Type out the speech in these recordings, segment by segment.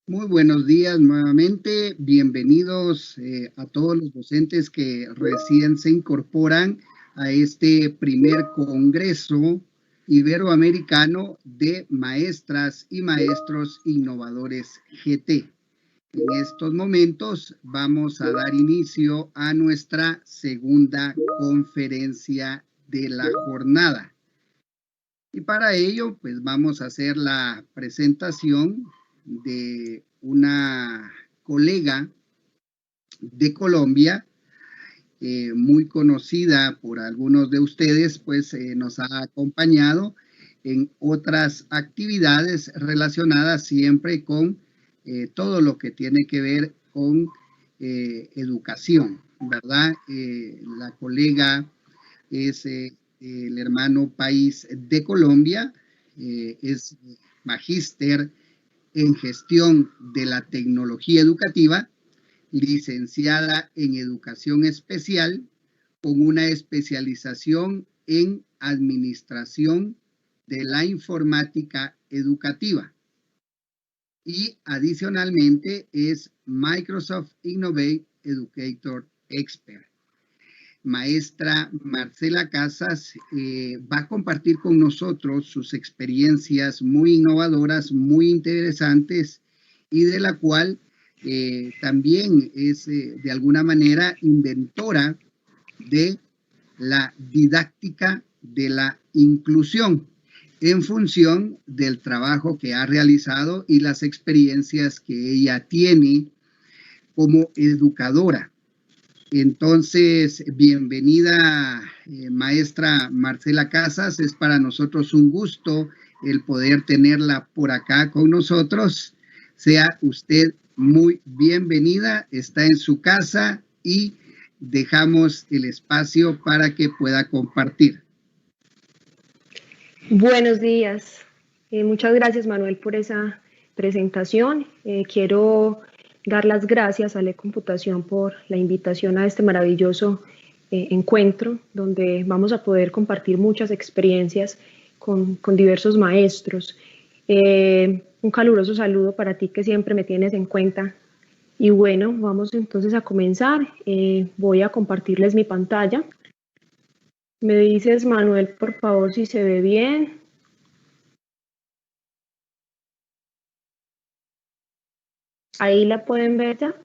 Muy buenos días nuevamente, bienvenidos a todos los docentes que recién se incorporan a este primer Congreso Iberoamericano de Maestras y Maestros Innovadores GT. En estos momentos vamos a dar inicio a nuestra segunda conferencia de la jornada. Y para ello, pues vamos a hacer la presentación de una colega de Colombia, muy conocida por algunos de ustedes, pues nos ha acompañado en otras actividades relacionadas siempre con todo lo que tiene que ver con educación, ¿verdad? La colega es el hermano país de Colombia, es magíster en gestión de la tecnología educativa, licenciada en educación especial, con una especialización en administración de la informática educativa. Y adicionalmente es Microsoft Innovate Educator Expert. Maestra Marcela Casas va a compartir con nosotros sus experiencias muy innovadoras, muy interesantes y de la cual también es de alguna manera inventora de la didáctica de la inclusión en función del trabajo que ha realizado y las experiencias que ella tiene como educadora. Entonces, bienvenida, maestra Marcela Casas. Es para nosotros un gusto el poder tenerla por acá con nosotros. Sea usted muy bienvenida, está en su casa y dejamos el espacio para que pueda compartir. Buenos días. Muchas gracias, Manuel, por esa presentación. Quiero dar las gracias a Le Computación por la invitación a este maravilloso encuentro, donde vamos a poder compartir muchas experiencias con diversos maestros. Un caluroso saludo para ti que siempre me tienes en cuenta. Y bueno, vamos entonces a comenzar. Voy a compartirles mi pantalla. Me dices, Manuel, por favor, si se ve bien. ¿Ahí la pueden ver ya?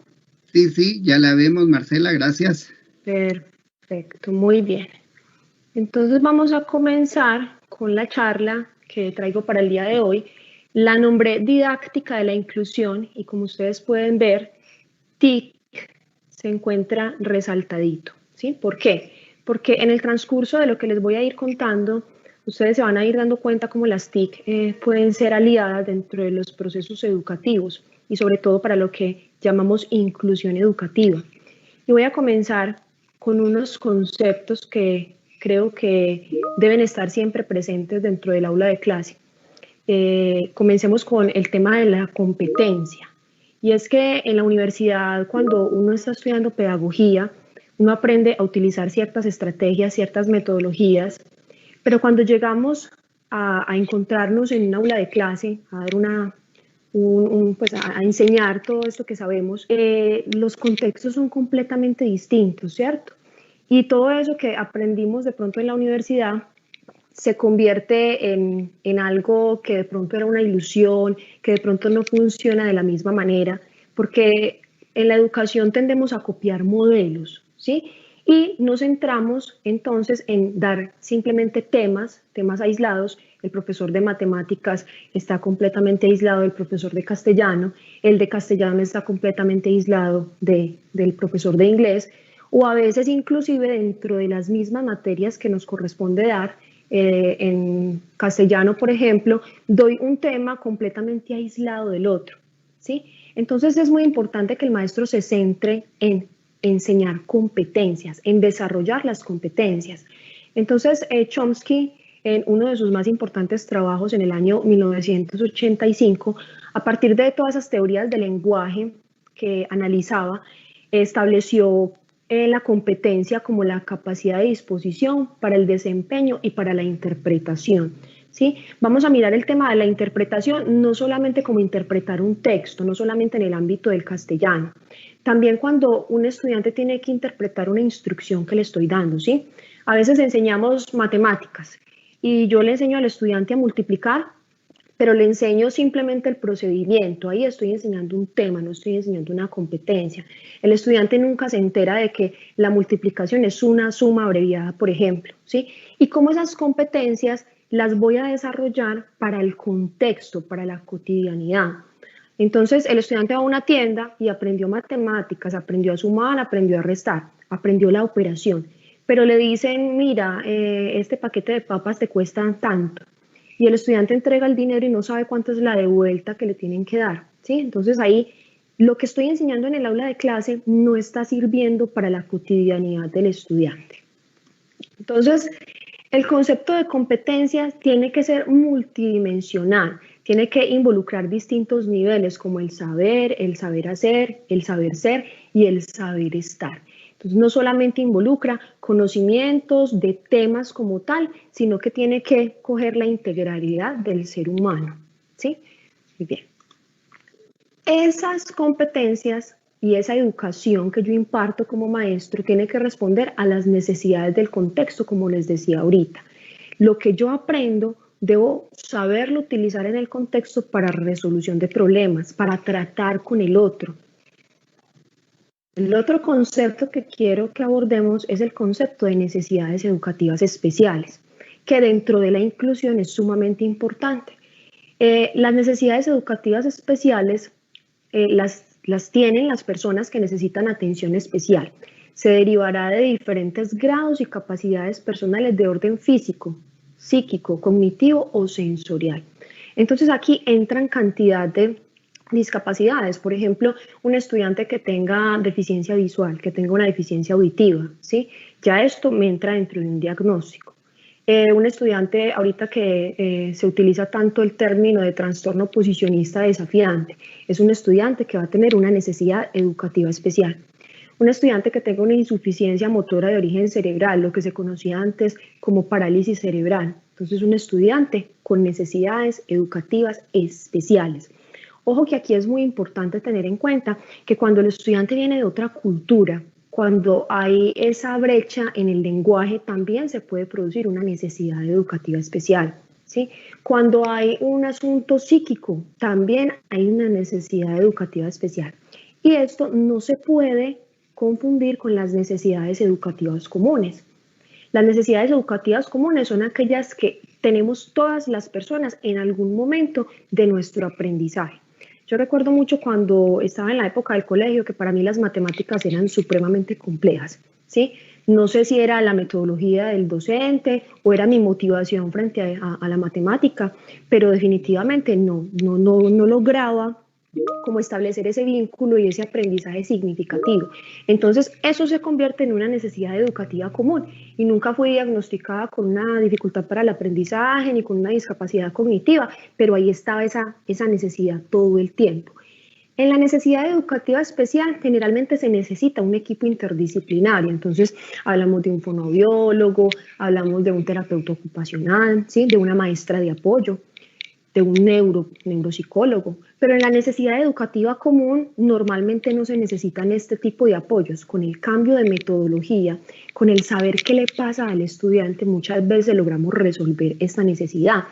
Sí, ya la vemos, Marcela, gracias. Perfecto, muy bien. Entonces vamos a comenzar con la charla que traigo para el día de hoy. La nombré Didáctica de la Inclusión y como ustedes pueden ver, TIC se encuentra resaltadito, ¿sí? ¿Por qué? Porque en el transcurso de lo que les voy a ir contando, ustedes se van a ir dando cuenta cómo las TIC pueden ser aliadas dentro de los procesos educativos y sobre todo para lo que llamamos inclusión educativa. Y voy a comenzar con unos conceptos que creo que deben estar siempre presentes dentro del aula de clase. Comencemos con el tema de la competencia. Y es que en la universidad, cuando uno está estudiando pedagogía, uno aprende a utilizar ciertas estrategias, ciertas metodologías, pero cuando llegamos a encontrarnos en un aula de clase, a dar pues a enseñar todo esto que sabemos, los contextos son completamente distintos, ¿cierto? Y todo eso que aprendimos de pronto en la universidad se convierte en algo que de pronto era una ilusión, que de pronto no funciona de la misma manera, porque en la educación tendemos a copiar modelos, ¿sí? Y nos centramos entonces en dar simplemente temas aislados. El profesor de matemáticas está completamente aislado del profesor de castellano, el de castellano está completamente aislado del profesor de inglés, o a veces inclusive dentro de las mismas materias que nos corresponde dar, en castellano, por ejemplo, doy un tema completamente aislado del otro, ¿sí? Entonces es muy importante que el maestro se centre en enseñar competencias, en desarrollar las competencias. Entonces, Chomsky, en uno de sus más importantes trabajos en el año 1985, a partir de todas esas teorías del lenguaje que analizaba, estableció la competencia como la capacidad de disposición para el desempeño y para la interpretación, ¿sí? Vamos a mirar el tema de la interpretación, no solamente como interpretar un texto, no solamente en el ámbito del castellano, también cuando un estudiante tiene que interpretar una instrucción que le estoy dando, ¿sí? A veces enseñamos matemáticas y yo le enseño al estudiante a multiplicar, pero le enseño simplemente el procedimiento. Ahí estoy enseñando un tema, no estoy enseñando una competencia. El estudiante nunca se entera de que la multiplicación es una suma abreviada, por ejemplo, ¿sí? Y cómo esas competencias las voy a desarrollar para el contexto, para la cotidianidad. Entonces, el estudiante va a una tienda y aprendió matemáticas, aprendió a sumar, aprendió a restar, aprendió la operación, pero le dicen, mira, este paquete de papas te cuesta tanto, y el estudiante entrega el dinero y no sabe cuánto es la devuelta que le tienen que dar, ¿sí? Entonces ahí lo que estoy enseñando en el aula de clase no está sirviendo para la cotidianidad del estudiante. Entonces, el concepto de competencias tiene que ser multidimensional, tiene que involucrar distintos niveles como el saber hacer, el saber ser y el saber estar. Entonces, no solamente involucra conocimientos de temas como tal, sino que tiene que coger la integralidad del ser humano, ¿sí? Muy bien. Esas competencias y esa educación que yo imparto como maestro tiene que responder a las necesidades del contexto, como les decía ahorita. Lo que yo aprendo, debo saberlo utilizar en el contexto para resolución de problemas, para tratar con el otro. El otro concepto que quiero que abordemos es el concepto de necesidades educativas especiales, que dentro de la inclusión es sumamente importante. Las necesidades educativas especiales las tienen las personas que necesitan atención especial. Se derivará de diferentes grados y capacidades personales de orden físico, psíquico, cognitivo o sensorial. Entonces aquí entran cantidad de discapacidades, por ejemplo, un estudiante que tenga deficiencia visual, que tenga una deficiencia auditiva, ¿sí? Ya esto me entra dentro de un diagnóstico. Un estudiante, ahorita que se utiliza tanto el término de trastorno posicionista desafiante, es un estudiante que va a tener una necesidad educativa especial. Un estudiante que tenga una insuficiencia motora de origen cerebral, lo que se conocía antes como parálisis cerebral. Entonces, un estudiante con necesidades educativas especiales. Ojo que aquí es muy importante tener en cuenta que cuando el estudiante viene de otra cultura, cuando hay esa brecha en el lenguaje, también se puede producir una necesidad educativa especial, ¿sí? Cuando hay un asunto psíquico, también hay una necesidad educativa especial. Y esto no se puede confundir con las necesidades educativas comunes. Las necesidades educativas comunes son aquellas que tenemos todas las personas en algún momento de nuestro aprendizaje. Yo recuerdo mucho cuando estaba en la época del colegio que para mí las matemáticas eran supremamente complejas, ¿sí? No sé si era la metodología del docente o era mi motivación frente a la matemática, pero definitivamente no lograba como establecer ese vínculo y ese aprendizaje significativo. Entonces, eso se convierte en una necesidad educativa común y nunca fui diagnosticada con una dificultad para el aprendizaje ni con una discapacidad cognitiva, pero ahí estaba esa necesidad todo el tiempo. En la necesidad educativa especial generalmente se necesita un equipo interdisciplinario, entonces hablamos de un fonoaudiólogo, hablamos de un terapeuta ocupacional, ¿sí? De una maestra de apoyo, de un neuropsicólogo, pero en la necesidad educativa común normalmente no se necesitan este tipo de apoyos. Con el cambio de metodología, con el saber qué le pasa al estudiante, muchas veces logramos resolver esta necesidad.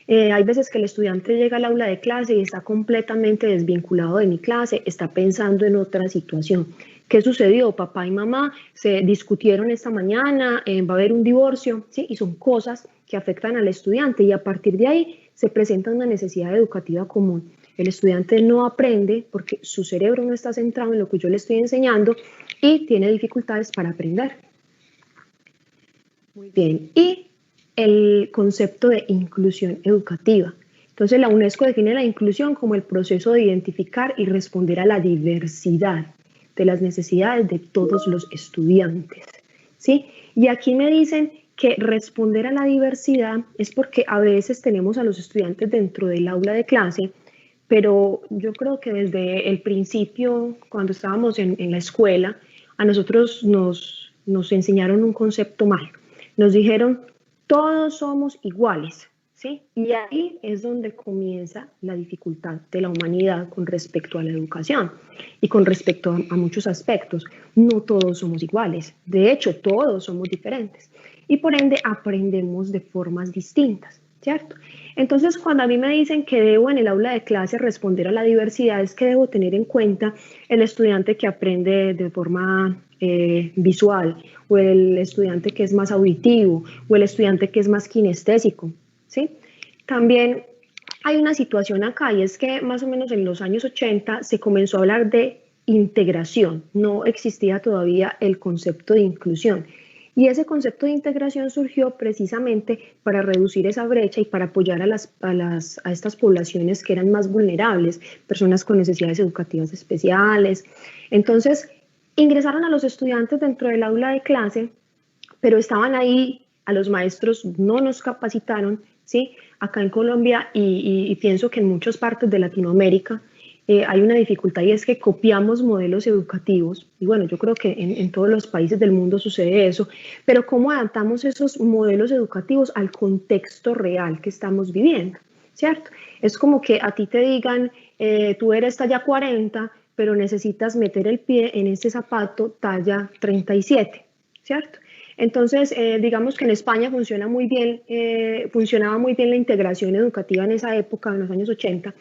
Hay veces que el estudiante llega al aula de clase y está completamente desvinculado de mi clase, está pensando en otra situación. ¿Qué sucedió? Papá y mamá se discutieron esta mañana, va a haber un divorcio, ¿sí? Y son cosas que afectan al estudiante y a partir de ahí se presenta una necesidad educativa común. El estudiante no aprende porque su cerebro no está centrado en lo que yo le estoy enseñando y tiene dificultades para aprender. Muy bien. Y el concepto de inclusión educativa. Entonces, la UNESCO define la inclusión como el proceso de identificar y responder a la diversidad de las necesidades de todos los estudiantes, ¿sí? Y aquí me dicen que responder a la diversidad es porque a veces tenemos a los estudiantes dentro del aula de clase, pero yo creo que desde el principio, cuando estábamos en la escuela, a nosotros nos enseñaron un concepto mal. Nos dijeron, todos somos iguales, ¿sí? Y ahí es donde comienza la dificultad de la humanidad con respecto a la educación y con respecto a muchos aspectos. No todos somos iguales, de hecho todos somos diferentes y por ende aprendemos de formas distintas, ¿cierto? Entonces, cuando a mí me dicen que debo en el aula de clase responder a la diversidad, es que debo tener en cuenta el estudiante que aprende de forma visual, o el estudiante que es más auditivo, o el estudiante que es más kinestésico, ¿sí? También hay una situación acá y es que más o menos en los años 80 se comenzó a hablar de integración, no existía todavía el concepto de inclusión. Y ese concepto de integración surgió precisamente para reducir esa brecha y para apoyar a estas poblaciones que eran más vulnerables, personas con necesidades educativas especiales. Entonces, ingresaron a los estudiantes dentro del aula de clase, pero estaban ahí, a los maestros no nos capacitaron, ¿sí? Acá en Colombia y pienso que en muchas partes de Latinoamérica, hay una dificultad y es que copiamos modelos educativos, y bueno, yo creo que en todos los países del mundo sucede eso, pero ¿cómo adaptamos esos modelos educativos al contexto real que estamos viviendo? ¿Cierto? Es como que a ti te digan, tú eres talla 40, pero necesitas meter el pie en este zapato talla 37, ¿cierto? Entonces, digamos que en España funcionaba muy bien la integración educativa en esa época, en los años 80,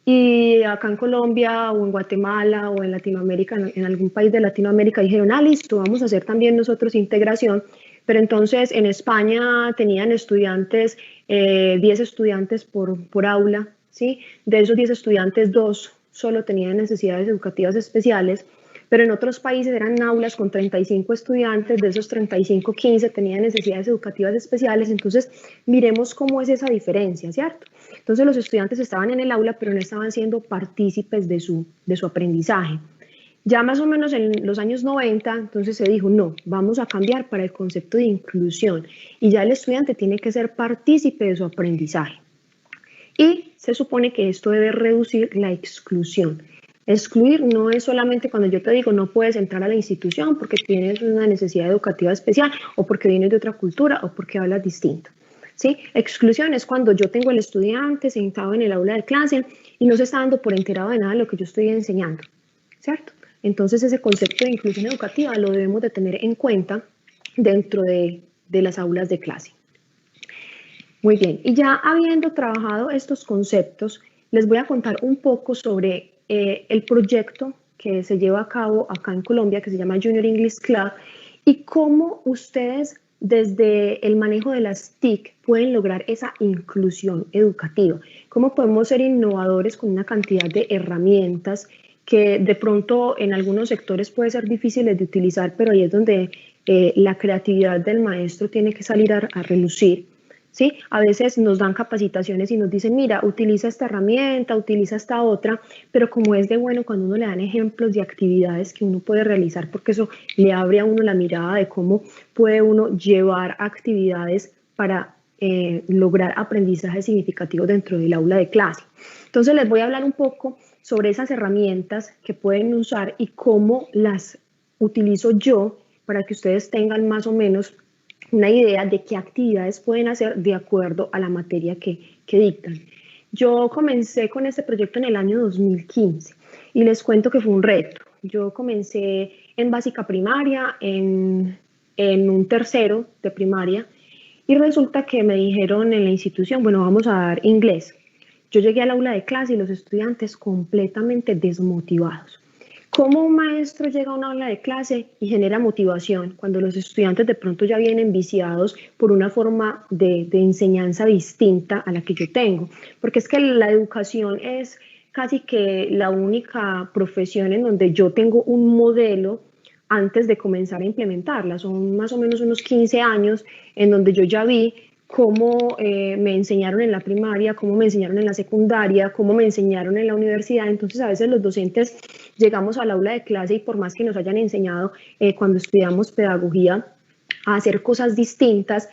y acá en Colombia o en Guatemala o en Latinoamérica, en algún país de Latinoamérica, dijeron, listo, vamos a hacer también nosotros integración. Pero entonces en España tenían estudiantes, 10 estudiantes por aula, ¿sí? De esos 10 estudiantes, 2 solo tenían necesidades educativas especiales, pero en otros países eran aulas con 35 estudiantes, de esos 35, 15 tenían necesidades educativas especiales. Entonces, miremos cómo es esa diferencia, ¿cierto? Entonces, los estudiantes estaban en el aula, pero no estaban siendo partícipes de su aprendizaje. Ya más o menos en los años 90, entonces se dijo, no, vamos a cambiar para el concepto de inclusión y ya el estudiante tiene que ser partícipe de su aprendizaje. Y se supone que esto debe reducir la exclusión. Excluir no es solamente cuando yo te digo no puedes entrar a la institución porque tienes una necesidad educativa especial o porque vienes de otra cultura o porque hablas distinto. ¿Sí? Exclusión es cuando yo tengo al estudiante sentado en el aula de clase y no se está dando por enterado de nada de lo que yo estoy enseñando, ¿cierto? Entonces ese concepto de inclusión educativa lo debemos de tener en cuenta dentro de las aulas de clase. Muy bien, y ya habiendo trabajado estos conceptos, les voy a contar un poco sobre el proyecto que se lleva a cabo acá en Colombia, que se llama Junior English Club, y cómo ustedes desde el manejo de las TIC pueden lograr esa inclusión educativa. Cómo podemos ser innovadores con una cantidad de herramientas que de pronto en algunos sectores puede ser difíciles de utilizar, pero ahí es donde la creatividad del maestro tiene que salir a relucir. ¿Sí? A veces nos dan capacitaciones y nos dicen, mira, utiliza esta herramienta, utiliza esta otra, pero como es de bueno cuando uno le dan ejemplos de actividades que uno puede realizar, porque eso le abre a uno la mirada de cómo puede uno llevar actividades para lograr aprendizajes significativos dentro del aula de clase. Entonces les voy a hablar un poco sobre esas herramientas que pueden usar y cómo las utilizo yo para que ustedes tengan más o menos una idea de qué actividades pueden hacer de acuerdo a la materia que dictan. Yo comencé con este proyecto en el año 2015 y les cuento que fue un reto. Yo comencé en básica primaria, en un tercero de primaria, y resulta que me dijeron en la institución, bueno, vamos a dar inglés. Yo llegué al aula de clase y los estudiantes completamente desmotivados. ¿Cómo un maestro llega a una aula de clase y genera motivación cuando los estudiantes de pronto ya vienen viciados por una forma de enseñanza distinta a la que yo tengo? Porque es que la educación es casi que la única profesión en donde yo tengo un modelo antes de comenzar a implementarla. Son más o menos unos 15 años en donde yo ya vi cómo me enseñaron en la primaria, cómo me enseñaron en la secundaria, cómo me enseñaron en la universidad. Entonces a veces los docentes llegamos al aula de clase y por más que nos hayan enseñado cuando estudiamos pedagogía a hacer cosas distintas,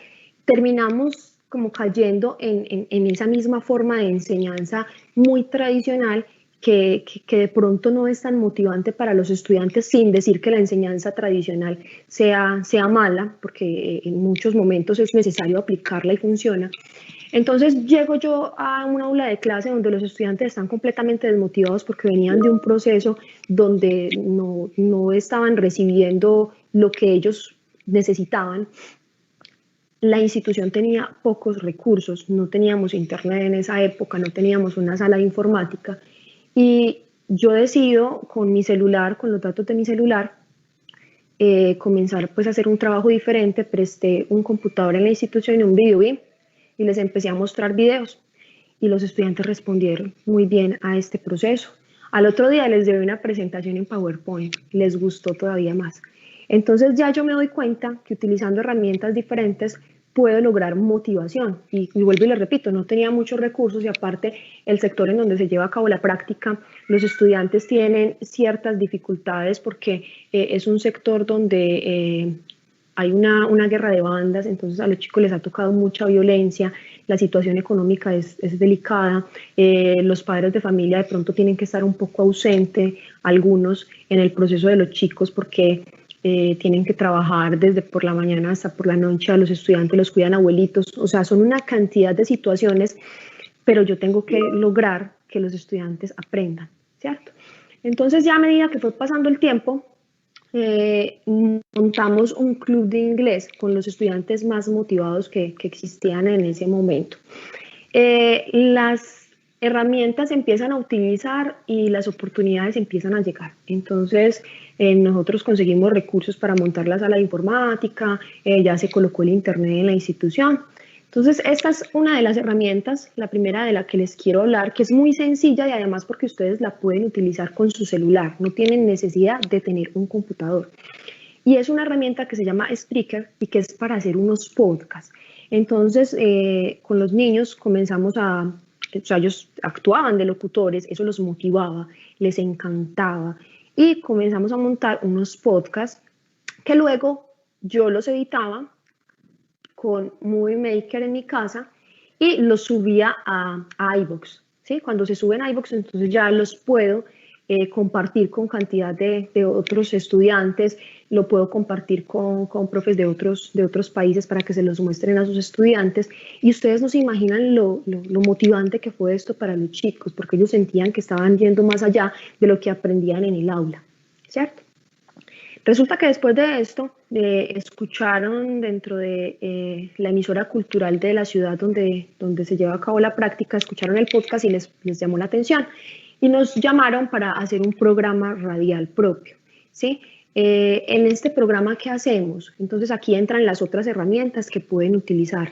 terminamos como cayendo en esa misma forma de enseñanza muy tradicional que de pronto no es tan motivante para los estudiantes, sin decir que la enseñanza tradicional sea mala, porque en muchos momentos es necesario aplicarla y funciona. Entonces llego yo a un aula de clase donde los estudiantes están completamente desmotivados porque venían de un proceso donde no estaban recibiendo lo que ellos necesitaban. La institución tenía pocos recursos, no teníamos internet en esa época, no teníamos una sala de informática, y yo decido con mi celular, con los datos de mi celular, comenzar pues a hacer un trabajo diferente. Presté un computador en la institución y un video y les empecé a mostrar videos, y los estudiantes respondieron muy bien a este proceso. Al otro día les llevé una presentación en PowerPoint, les gustó todavía más. Entonces ya yo me doy cuenta que utilizando herramientas diferentes puedo lograr motivación. Y vuelvo y le repito, no tenía muchos recursos, y aparte el sector en donde se lleva a cabo la práctica, los estudiantes tienen ciertas dificultades porque es un sector donde hay una guerra de bandas, entonces a los chicos les ha tocado mucha violencia, la situación económica es delicada, los padres de familia de pronto tienen que estar un poco ausentes, algunos en el proceso de los chicos, porque tienen que trabajar desde por la mañana hasta por la noche, a los estudiantes los cuidan abuelitos, o sea, son una cantidad de situaciones, pero yo tengo que lograr que los estudiantes aprendan, ¿cierto? Entonces ya a medida que fue pasando el tiempo, montamos un club de inglés con los estudiantes más motivados que existían en ese momento. Las herramientas se empiezan a utilizar y las oportunidades empiezan a llegar. Entonces, nosotros conseguimos recursos para montar la sala de informática, ya se colocó el internet en la institución. Entonces, esta es una de las herramientas, la primera de la que les quiero hablar, que es muy sencilla y además porque ustedes la pueden utilizar con su celular, no tienen necesidad de tener un computador. Y es una herramienta que se llama Spreaker y que es para hacer unos podcasts. Entonces, con los niños comenzamos o sea, ellos actuaban de locutores, eso los motivaba, les encantaba, y comenzamos a montar unos podcasts que luego yo los editaba con Movie Maker en mi casa y los subía a iVoox, ¿sí? Cuando se suben a iVoox, entonces ya los puedo compartir con cantidad de otros estudiantes, lo puedo compartir con profes de otros países para que se los muestren a sus estudiantes, y ustedes no se imaginan lo motivante que fue esto para los chicos, porque ellos sentían que estaban yendo más allá de lo que aprendían en el aula, ¿cierto? Resulta que después de esto, escucharon dentro de la emisora cultural de la ciudad donde se lleva a cabo la práctica, escucharon el podcast y les llamó la atención y nos llamaron para hacer un programa radial propio, ¿sí? En este programa, ¿qué hacemos? Entonces aquí entran las otras herramientas que pueden utilizar.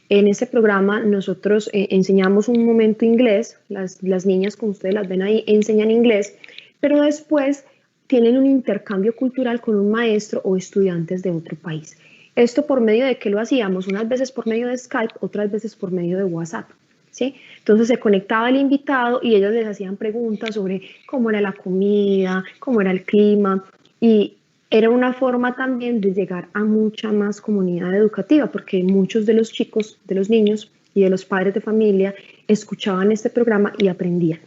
En este programa nosotros enseñamos un momento inglés, las niñas, como ustedes las ven ahí, enseñan inglés, pero después tienen un intercambio cultural con un maestro o estudiantes de otro país. Esto por medio de qué lo hacíamos, unas veces por medio de Skype, otras veces por medio de WhatsApp, ¿sí? Entonces se conectaba el invitado y ellos les hacían preguntas sobre cómo era la comida, cómo era el clima, y era una forma también de llegar a mucha más comunidad educativa, porque muchos de los chicos, de los niños y de los padres de familia escuchaban este programa y aprendían.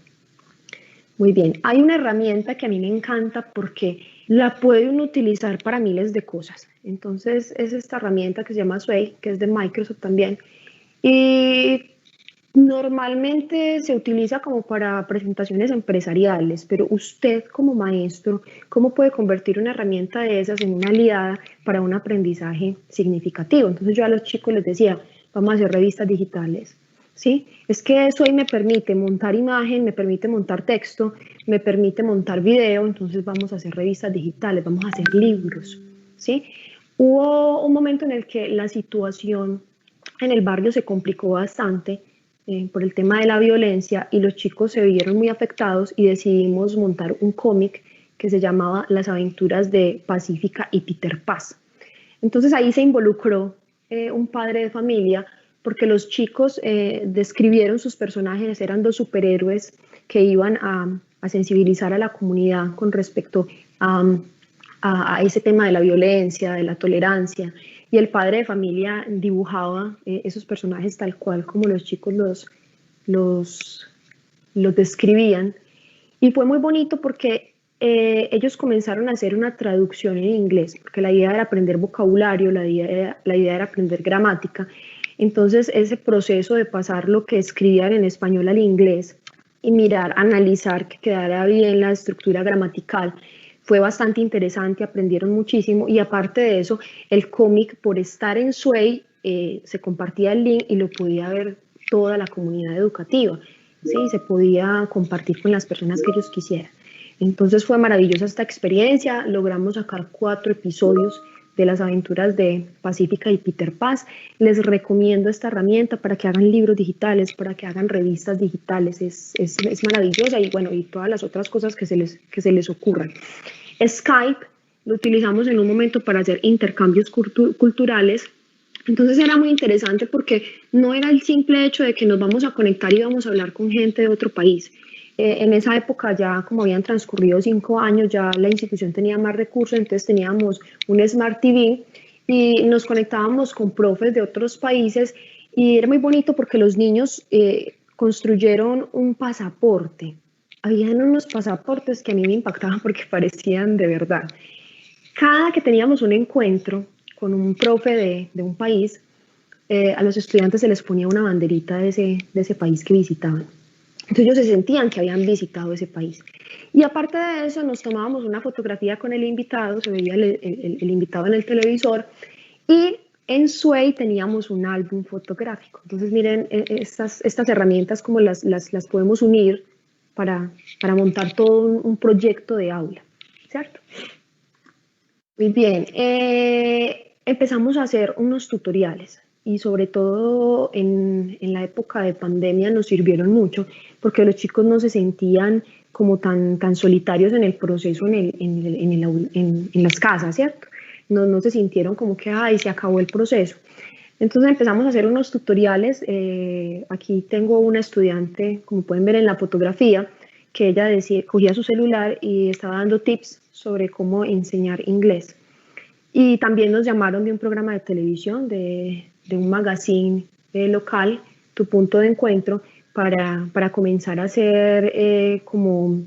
Muy bien, hay una herramienta que a mí me encanta porque la pueden utilizar para miles de cosas. Entonces es esta herramienta que se llama Sway, que es de Microsoft también. Y normalmente se utiliza como para presentaciones empresariales, pero usted como maestro, ¿cómo puede convertir una herramienta de esas en una aliada para un aprendizaje significativo? Entonces yo a los chicos les decía, vamos a hacer revistas digitales. ¿Sí? Es que eso ahí me permite montar imagen, me permite montar texto, me permite montar video, entonces vamos a hacer revistas digitales, vamos a hacer libros, ¿sí? Hubo un momento en el que la situación en el barrio se complicó bastante por el tema de la violencia y los chicos se vieron muy afectados y decidimos montar un cómic que se llamaba Las aventuras de Pacífica y Peter Paz. Entonces ahí se involucró un padre de familia, porque los chicos describieron sus personajes, eran dos superhéroes que iban a sensibilizar a la comunidad con respecto a ese tema de la violencia, de la tolerancia, y el padre de familia dibujaba esos personajes tal cual como los chicos los describían, y fue muy bonito porque ellos comenzaron a hacer una traducción en inglés, porque la idea era aprender vocabulario, la idea era aprender gramática. Entonces, ese proceso de pasar lo que escribían en español al inglés y mirar, analizar que quedara bien la estructura gramatical, fue bastante interesante, aprendieron muchísimo, y aparte de eso, el cómic, por estar en Sway, se compartía el link y lo podía ver toda la comunidad educativa, ¿sí? Se podía compartir con las personas que ellos quisieran. Entonces fue maravillosa esta experiencia, logramos sacar 4 episodios de las aventuras de Pacífica y Peter Paz. Les recomiendo esta herramienta para que hagan libros digitales, para que hagan revistas digitales, es maravillosa, y bueno, y todas las otras cosas que se les ocurran. Skype lo utilizamos en un momento para hacer intercambios culturales. Entonces era muy interesante porque no era el simple hecho de que nos vamos a conectar y vamos a hablar con gente de otro país. En esa época, ya como habían transcurrido 5 años, ya la institución tenía más recursos, entonces teníamos un Smart TV y nos conectábamos con profes de otros países, y era muy bonito porque los niños construyeron un pasaporte. Habían unos pasaportes que a mí me impactaban porque parecían de verdad. Cada que teníamos un encuentro con un profe de un país, a los estudiantes se les ponía una banderita de ese país que visitaban. Entonces ellos se sentían que habían visitado ese país. Y aparte de eso, nos tomábamos una fotografía con el invitado, se veía el invitado en el televisor, y en Sway teníamos un álbum fotográfico. Entonces miren, estas herramientas como las podemos unir para montar todo un proyecto de aula, ¿cierto? Muy bien, empezamos a hacer unos tutoriales, y sobre todo en la época de pandemia nos sirvieron mucho porque los chicos no se sentían como tan solitarios en el proceso en las casas, ¿cierto? No se sintieron como que, ay, se acabó el proceso. Entonces empezamos a hacer unos tutoriales. Aquí tengo una estudiante, como pueden ver en la fotografía, que ella cogía su celular y estaba dando tips sobre cómo enseñar inglés. Y también nos llamaron de un programa de televisión, de un magazine local, Tu Punto de Encuentro, para comenzar a hacer como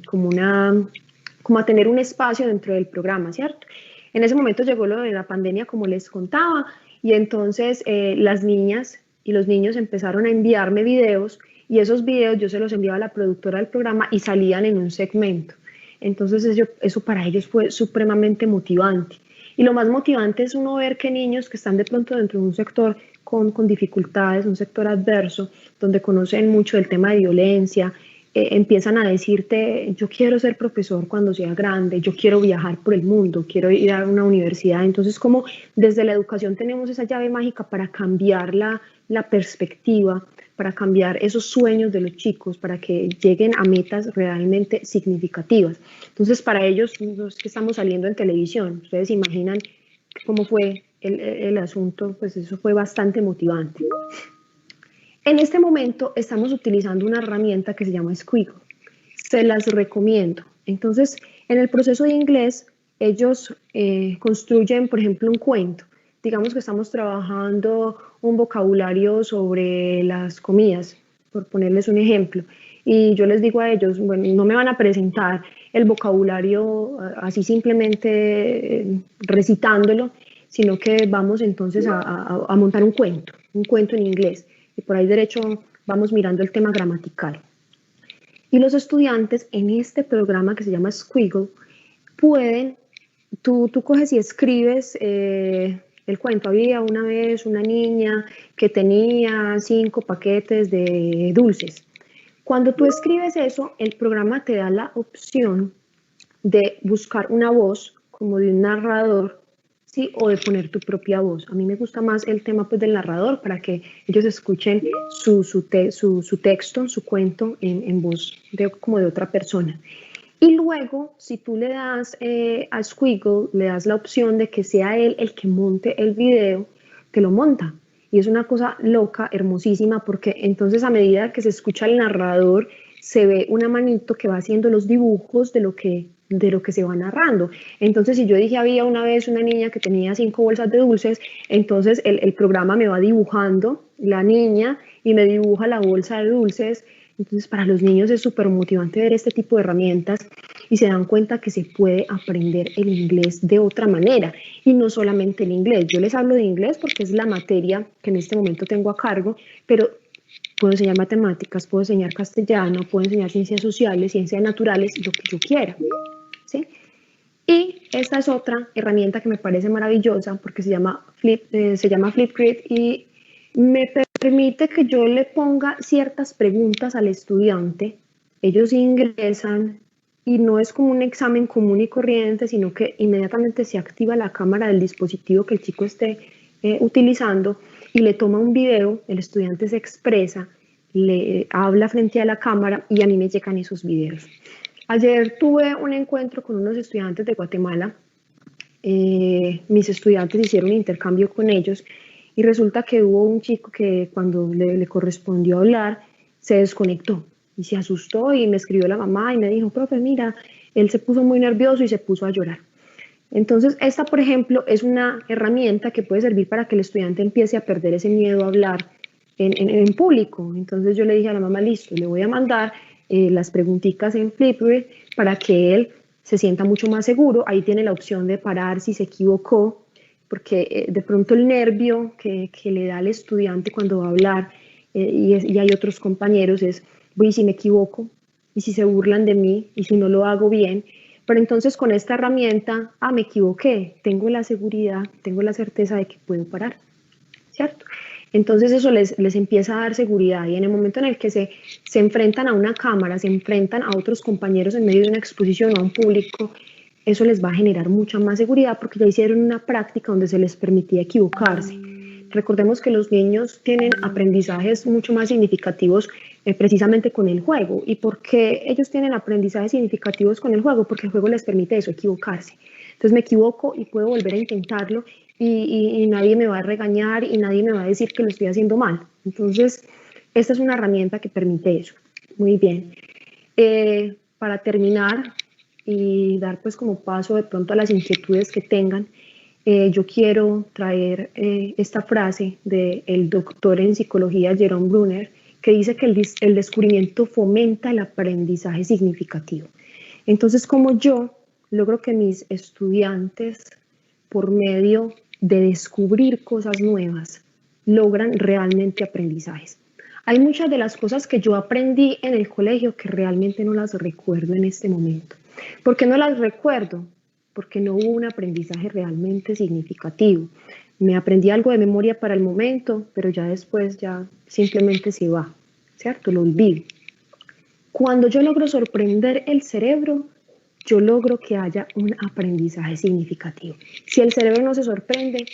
a tener un espacio dentro del programa, ¿cierto? En ese momento llegó lo de la pandemia, como les contaba, y entonces las niñas y los niños empezaron a enviarme videos, y esos videos yo se los enviaba a la productora del programa y salían en un segmento. Entonces eso para ellos fue supremamente motivante. Y lo más motivante es uno ver que niños que están de pronto dentro de un sector con dificultades, un sector adverso, donde conocen mucho del tema de violencia, empiezan a decirte, yo quiero ser profesor cuando sea grande, yo quiero viajar por el mundo, quiero ir a una universidad. Entonces, como desde la educación tenemos esa llave mágica para cambiar la perspectiva, para cambiar esos sueños de los chicos, para que lleguen a metas realmente significativas. Entonces, para ellos, los que estamos saliendo en televisión, ustedes imaginan cómo fue el asunto, pues eso fue bastante motivante. En este momento estamos utilizando una herramienta que se llama Squiggle. Se las recomiendo. Entonces, en el proceso de inglés, ellos construyen, por ejemplo, un cuento. Digamos que estamos trabajando un vocabulario sobre las comidas, por ponerles un ejemplo. Y yo les digo a ellos, bueno, no me van a presentar el vocabulario así simplemente recitándolo, sino que vamos entonces a montar un cuento en inglés. Y por ahí derecho vamos mirando el tema gramatical. Y los estudiantes en este programa que se llama Squiggle pueden, tú coges y escribes el cuento. Había una vez una niña que tenía 5 paquetes de dulces. Cuando tú escribes eso, el programa te da la opción de buscar una voz como de un narrador, ¿sí? O de poner tu propia voz. A mí me gusta más el tema pues, del narrador para que ellos escuchen su texto, su cuento en voz como de otra persona. Y luego, si tú le das a Squiggle, le das la opción de que sea él el que monte el video, te lo monta. Y es una cosa loca, hermosísima, porque entonces a medida que se escucha el narrador, se ve una manito que va haciendo los dibujos de lo que se va narrando. Entonces, si yo dije había una vez una niña que tenía 5 bolsas de dulces, entonces el programa me va dibujando la niña y me dibuja la bolsa de dulces. Entonces, para los niños es súper motivante ver este tipo de herramientas. y se dan cuenta que se puede aprender el inglés de otra manera y no solamente el inglés. Yo les hablo de inglés porque es la materia que en este momento tengo a cargo, pero puedo enseñar matemáticas, puedo enseñar castellano, puedo enseñar ciencias sociales, ciencias naturales, lo que yo quiera, ¿sí? Y esta es otra herramienta que me parece maravillosa porque se llama Flipgrid y me permite que yo le ponga ciertas preguntas al estudiante. Ellos ingresan y no es como un examen común y corriente, sino que inmediatamente se activa la cámara del dispositivo que el chico esté utilizando y le toma un video, el estudiante se expresa, le habla frente a la cámara y a mí me llegan esos videos. Ayer tuve un encuentro con unos estudiantes de Guatemala. Mis estudiantes hicieron un intercambio con ellos y resulta que hubo un chico que cuando le correspondió hablar se desconectó y se asustó y me escribió la mamá y me dijo, profe, mira, él se puso muy nervioso y se puso a llorar. Entonces, esta, por ejemplo, es una herramienta que puede servir para que el estudiante empiece a perder ese miedo a hablar en público. Entonces yo le dije a la mamá, listo, le voy a mandar las preguntitas en Flipgrid para que él se sienta mucho más seguro. Ahí tiene la opción de parar si se equivocó, porque de pronto el nervio que le da al estudiante cuando va a hablar, y hay otros compañeros, es, voy, si me equivoco, y si se burlan de mí, y si no lo hago bien. Pero entonces con esta herramienta, me equivoqué, tengo la seguridad, tengo la certeza de que puedo parar, ¿cierto? Entonces eso les empieza a dar seguridad y en el momento en el que se enfrentan a una cámara, se enfrentan a otros compañeros en medio de una exposición o a un público, eso les va a generar mucha más seguridad porque ya hicieron una práctica donde se les permitía equivocarse. Recordemos que los niños tienen aprendizajes mucho más significativos precisamente con el juego. ¿Y por qué ellos tienen aprendizajes significativos con el juego? Porque el juego les permite eso, equivocarse. Entonces me equivoco y puedo volver a intentarlo y nadie me va a regañar y nadie me va a decir que lo estoy haciendo mal. Entonces, esta es una herramienta que permite eso. Muy bien. Para terminar y dar pues como paso de pronto a las inquietudes que tengan, yo quiero traer esta frase del doctor en psicología Jerome Bruner, que dice que el descubrimiento fomenta el aprendizaje significativo. Entonces, como yo logro que mis estudiantes, por medio de descubrir cosas nuevas, logran realmente aprendizajes. Hay muchas de las cosas que yo aprendí en el colegio que realmente no las recuerdo en este momento. ¿Por qué no las recuerdo? Porque no hubo un aprendizaje realmente significativo. Me aprendí algo de memoria para el momento, pero ya después ya simplemente se va, ¿cierto? Lo olvido. Cuando yo logro sorprender el cerebro, yo logro que haya un aprendizaje significativo. Si el cerebro no se sorprende,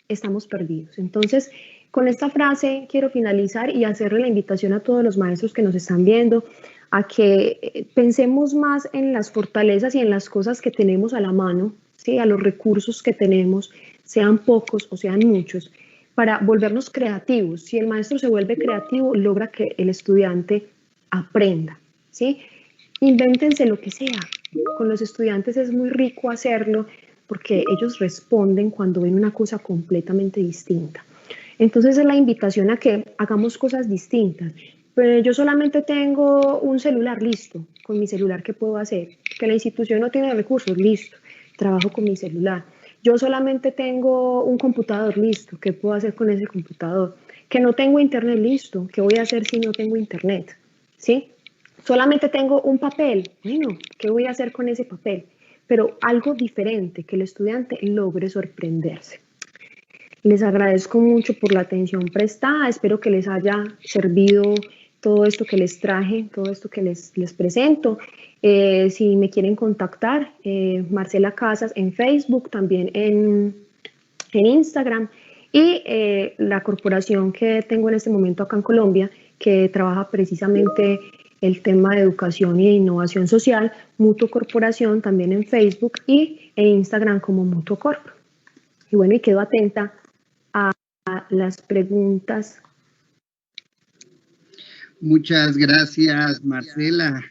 estamos perdidos. Entonces, con esta frase quiero finalizar y hacerle la invitación a todos los maestros que nos están viendo a que pensemos más en las fortalezas y en las cosas que tenemos a la mano, ¿sí? A los recursos que tenemos, sean pocos o sean muchos, para volvernos creativos. Si el maestro se vuelve creativo, logra que el estudiante aprenda, ¿sí? Invéntense lo que sea. Con los estudiantes es muy rico hacerlo porque ellos responden cuando ven una cosa completamente distinta. Entonces es la invitación a que hagamos cosas distintas. Pero yo solamente tengo un celular, listo. Con mi celular, ¿qué puedo hacer? Que la institución no tiene recursos, listo. Trabajo con mi celular. Yo solamente tengo un computador, listo. ¿Qué puedo hacer con ese computador? Que no tengo internet, listo. ¿Qué voy a hacer si no tengo internet? ¿Sí? Solamente tengo un papel, bueno, ¿qué voy a hacer con ese papel? Pero algo diferente, que el estudiante logre sorprenderse. Les agradezco mucho por la atención prestada, espero que les haya servido todo esto que les traje, todo esto que les presento. Si me quieren contactar, Marcela Casas en Facebook, también en Instagram, y la corporación que tengo en este momento acá en Colombia, que trabaja precisamente el tema de educación e innovación social, Mutuo Corporación, también en Facebook y en Instagram como Mutuo Corp. Y bueno, y quedo atenta a las preguntas. Muchas gracias, Marcela,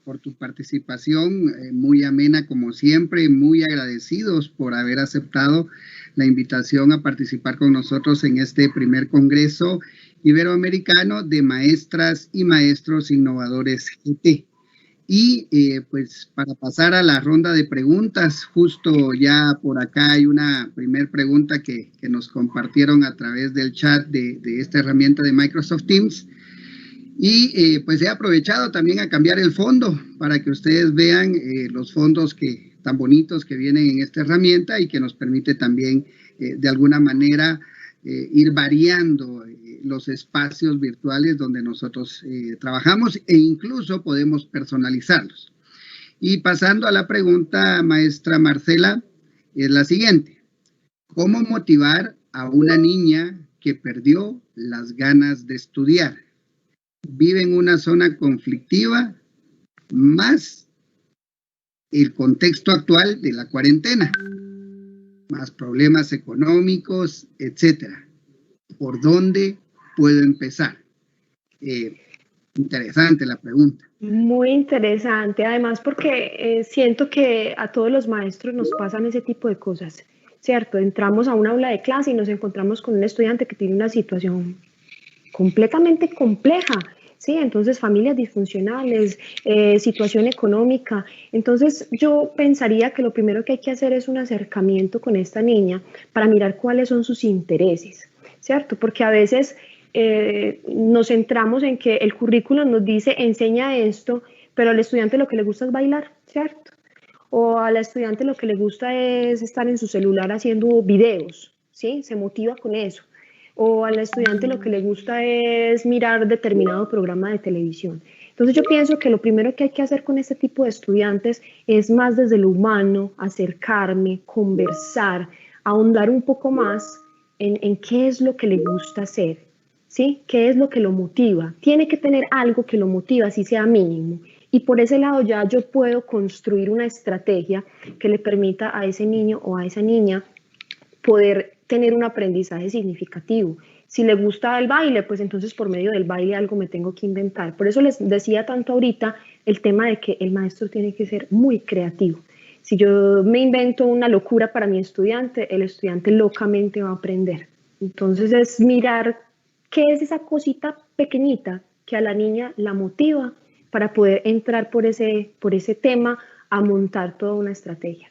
por tu participación, muy amena como siempre, muy agradecidos por haber aceptado la invitación a participar con nosotros en este primer Congreso Iberoamericano de Maestras y Maestros Innovadores GT. Y pues para pasar a la ronda de preguntas, justo ya por acá hay una primer pregunta que nos compartieron a través del chat de esta herramienta de Microsoft Teams. Y pues he aprovechado también a cambiar el fondo para que ustedes vean los fondos tan bonitos que vienen en esta herramienta y que nos permite también de alguna manera ir variando los espacios virtuales donde nosotros trabajamos e incluso podemos personalizarlos. Y pasando a la pregunta, maestra Marcela, es la siguiente. ¿Cómo motivar a una niña que perdió las ganas de estudiar? Vive en una zona conflictiva, más el contexto actual de la cuarentena, más problemas económicos, etcétera. ¿Por dónde puedo empezar? Interesante la pregunta. Muy interesante, además porque siento que a todos los maestros nos pasan ese tipo de cosas, ¿cierto? Entramos a un aula de clase y nos encontramos con un estudiante que tiene una situación completamente compleja, ¿sí? Entonces, familias disfuncionales, situación económica. Entonces, yo pensaría que lo primero que hay que hacer es un acercamiento con esta niña para mirar cuáles son sus intereses, ¿cierto? Porque a veces nos centramos en que el currículum nos dice enseña esto, pero al estudiante lo que le gusta es bailar, ¿cierto? O al estudiante lo que le gusta es estar en su celular haciendo videos, ¿sí? Se motiva con eso. O al estudiante lo que le gusta es mirar determinado programa de televisión. Entonces yo pienso que lo primero que hay que hacer con este tipo de estudiantes es más desde lo humano, acercarme, conversar, ahondar un poco más en qué es lo que le gusta hacer, ¿sí? ¿Qué es lo que lo motiva? Tiene que tener algo que lo motiva, así sea mínimo. Y por ese lado ya yo puedo construir una estrategia que le permita a ese niño o a esa niña poder tener un aprendizaje significativo. Si le gusta el baile, pues entonces por medio del baile algo me tengo que inventar. Por eso les decía tanto ahorita el tema de que el maestro tiene que ser muy creativo. Si yo me invento una locura para mi estudiante, el estudiante locamente va a aprender. Entonces es mirar qué es esa cosita pequeñita que a la niña la motiva para poder entrar por ese tema a montar toda una estrategia.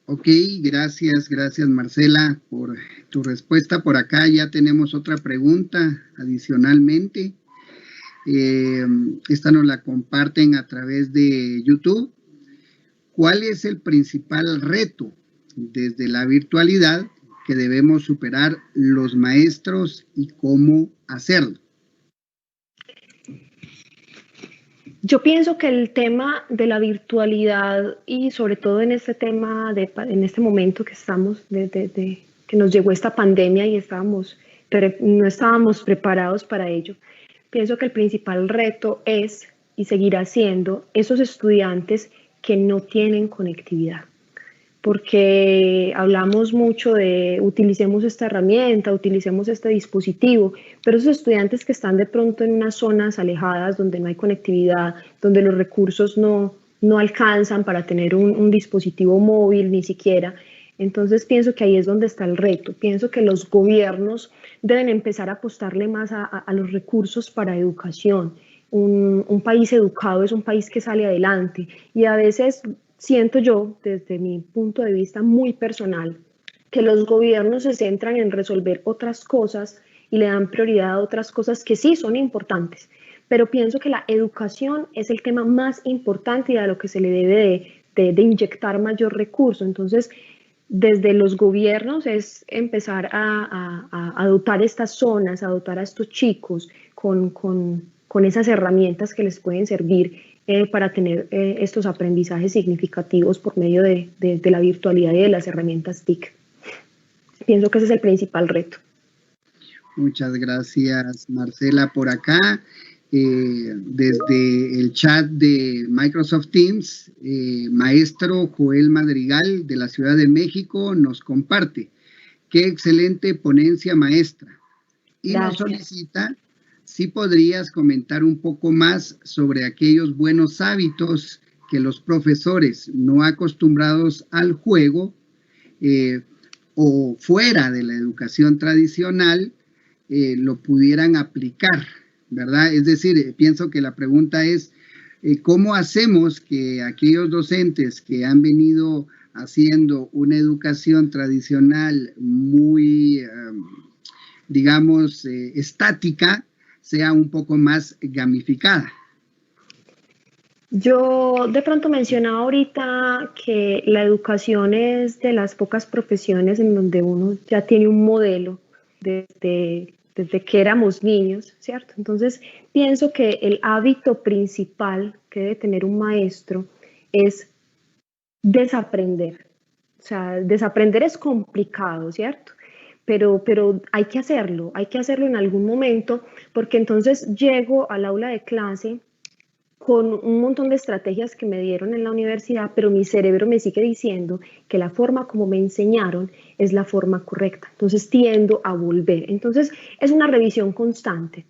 Ok, gracias Marcela por tu respuesta. Por acá ya tenemos otra pregunta adicionalmente. Esta nos la comparten a través de YouTube. ¿Cuál es el principal reto desde la virtualidad que debemos superar los maestros y cómo hacerlo? Yo pienso que el tema de la virtualidad y sobre todo en este tema, en este momento que estamos, que nos llegó esta pandemia y no estábamos preparados para ello, pienso que el principal reto es y seguirá siendo esos estudiantes que no tienen conectividad. Porque hablamos mucho de utilicemos esta herramienta, utilicemos este dispositivo, pero esos estudiantes que están de pronto en unas zonas alejadas donde no hay conectividad, donde los recursos no alcanzan para tener un dispositivo móvil ni siquiera, entonces pienso que ahí es donde está el reto. Pienso que los gobiernos deben empezar a apostarle más a los recursos para educación. Un país educado es un país que sale adelante y a veces siento yo, desde mi punto de vista muy personal, que los gobiernos se centran en resolver otras cosas y le dan prioridad a otras cosas que sí son importantes, pero pienso que la educación es el tema más importante y a lo que se le debe de inyectar mayor recurso. Entonces, desde los gobiernos es empezar a dotar estas zonas, a dotar a estos chicos con esas herramientas que les pueden servir para tener estos aprendizajes significativos por medio de la virtualidad y de las herramientas TIC. Pienso que ese es el principal reto. Muchas gracias, Marcela. Por acá, desde el chat de Microsoft Teams, maestro Joel Madrigal de la Ciudad de México nos comparte: qué excelente ponencia, maestra. Y gracias. Nos solicita si podrías comentar un poco más sobre aquellos buenos hábitos que los profesores no acostumbrados al juego o fuera de la educación tradicional lo pudieran aplicar ¿verdad? Es decir, pienso que la pregunta es, ¿cómo hacemos que aquellos docentes que han venido haciendo una educación tradicional muy, digamos, estática, sea un poco más gamificada? Yo de pronto mencionaba ahorita que la educación es de las pocas profesiones en donde uno ya tiene un modelo desde que éramos niños, ¿cierto? Entonces pienso que el hábito principal que debe tener un maestro es desaprender. O sea, desaprender es complicado, ¿cierto? Pero hay que hacerlo en algún momento, porque entonces llego al aula de clase con un montón de estrategias que me dieron en la universidad, pero mi cerebro me sigue diciendo que la forma como me enseñaron es la forma correcta. Entonces tiendo a volver. Entonces es una revisión constante.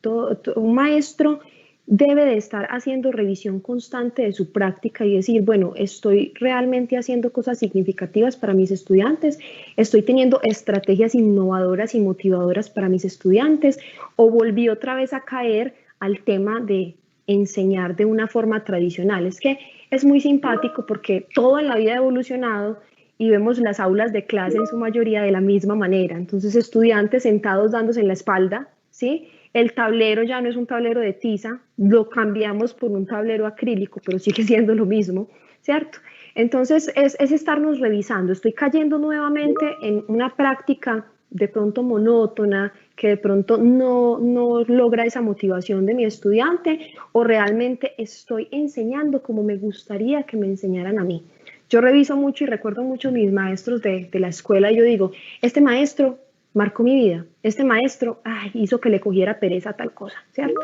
Un maestro debe de estar haciendo revisión constante de su práctica y decir, bueno, estoy realmente haciendo cosas significativas para mis estudiantes, estoy teniendo estrategias innovadoras y motivadoras para mis estudiantes, o volví otra vez a caer al tema de enseñar de una forma tradicional. Es que es muy simpático porque todo en la vida ha evolucionado y vemos las aulas de clase en su mayoría de la misma manera. Entonces, estudiantes sentados dándose en la espalda, ¿sí? El tablero ya no es un tablero de tiza, lo cambiamos por un tablero acrílico, pero sigue siendo lo mismo, ¿cierto? Entonces, es estarnos revisando. Estoy cayendo nuevamente en una práctica de pronto monótona, que de pronto no logra esa motivación de mi estudiante, o realmente estoy enseñando como me gustaría que me enseñaran a mí. Yo reviso mucho y recuerdo mucho a mis maestros de la escuela y yo digo, este maestro marcó mi vida, este maestro hizo que le cogiera pereza a tal cosa, ¿cierto?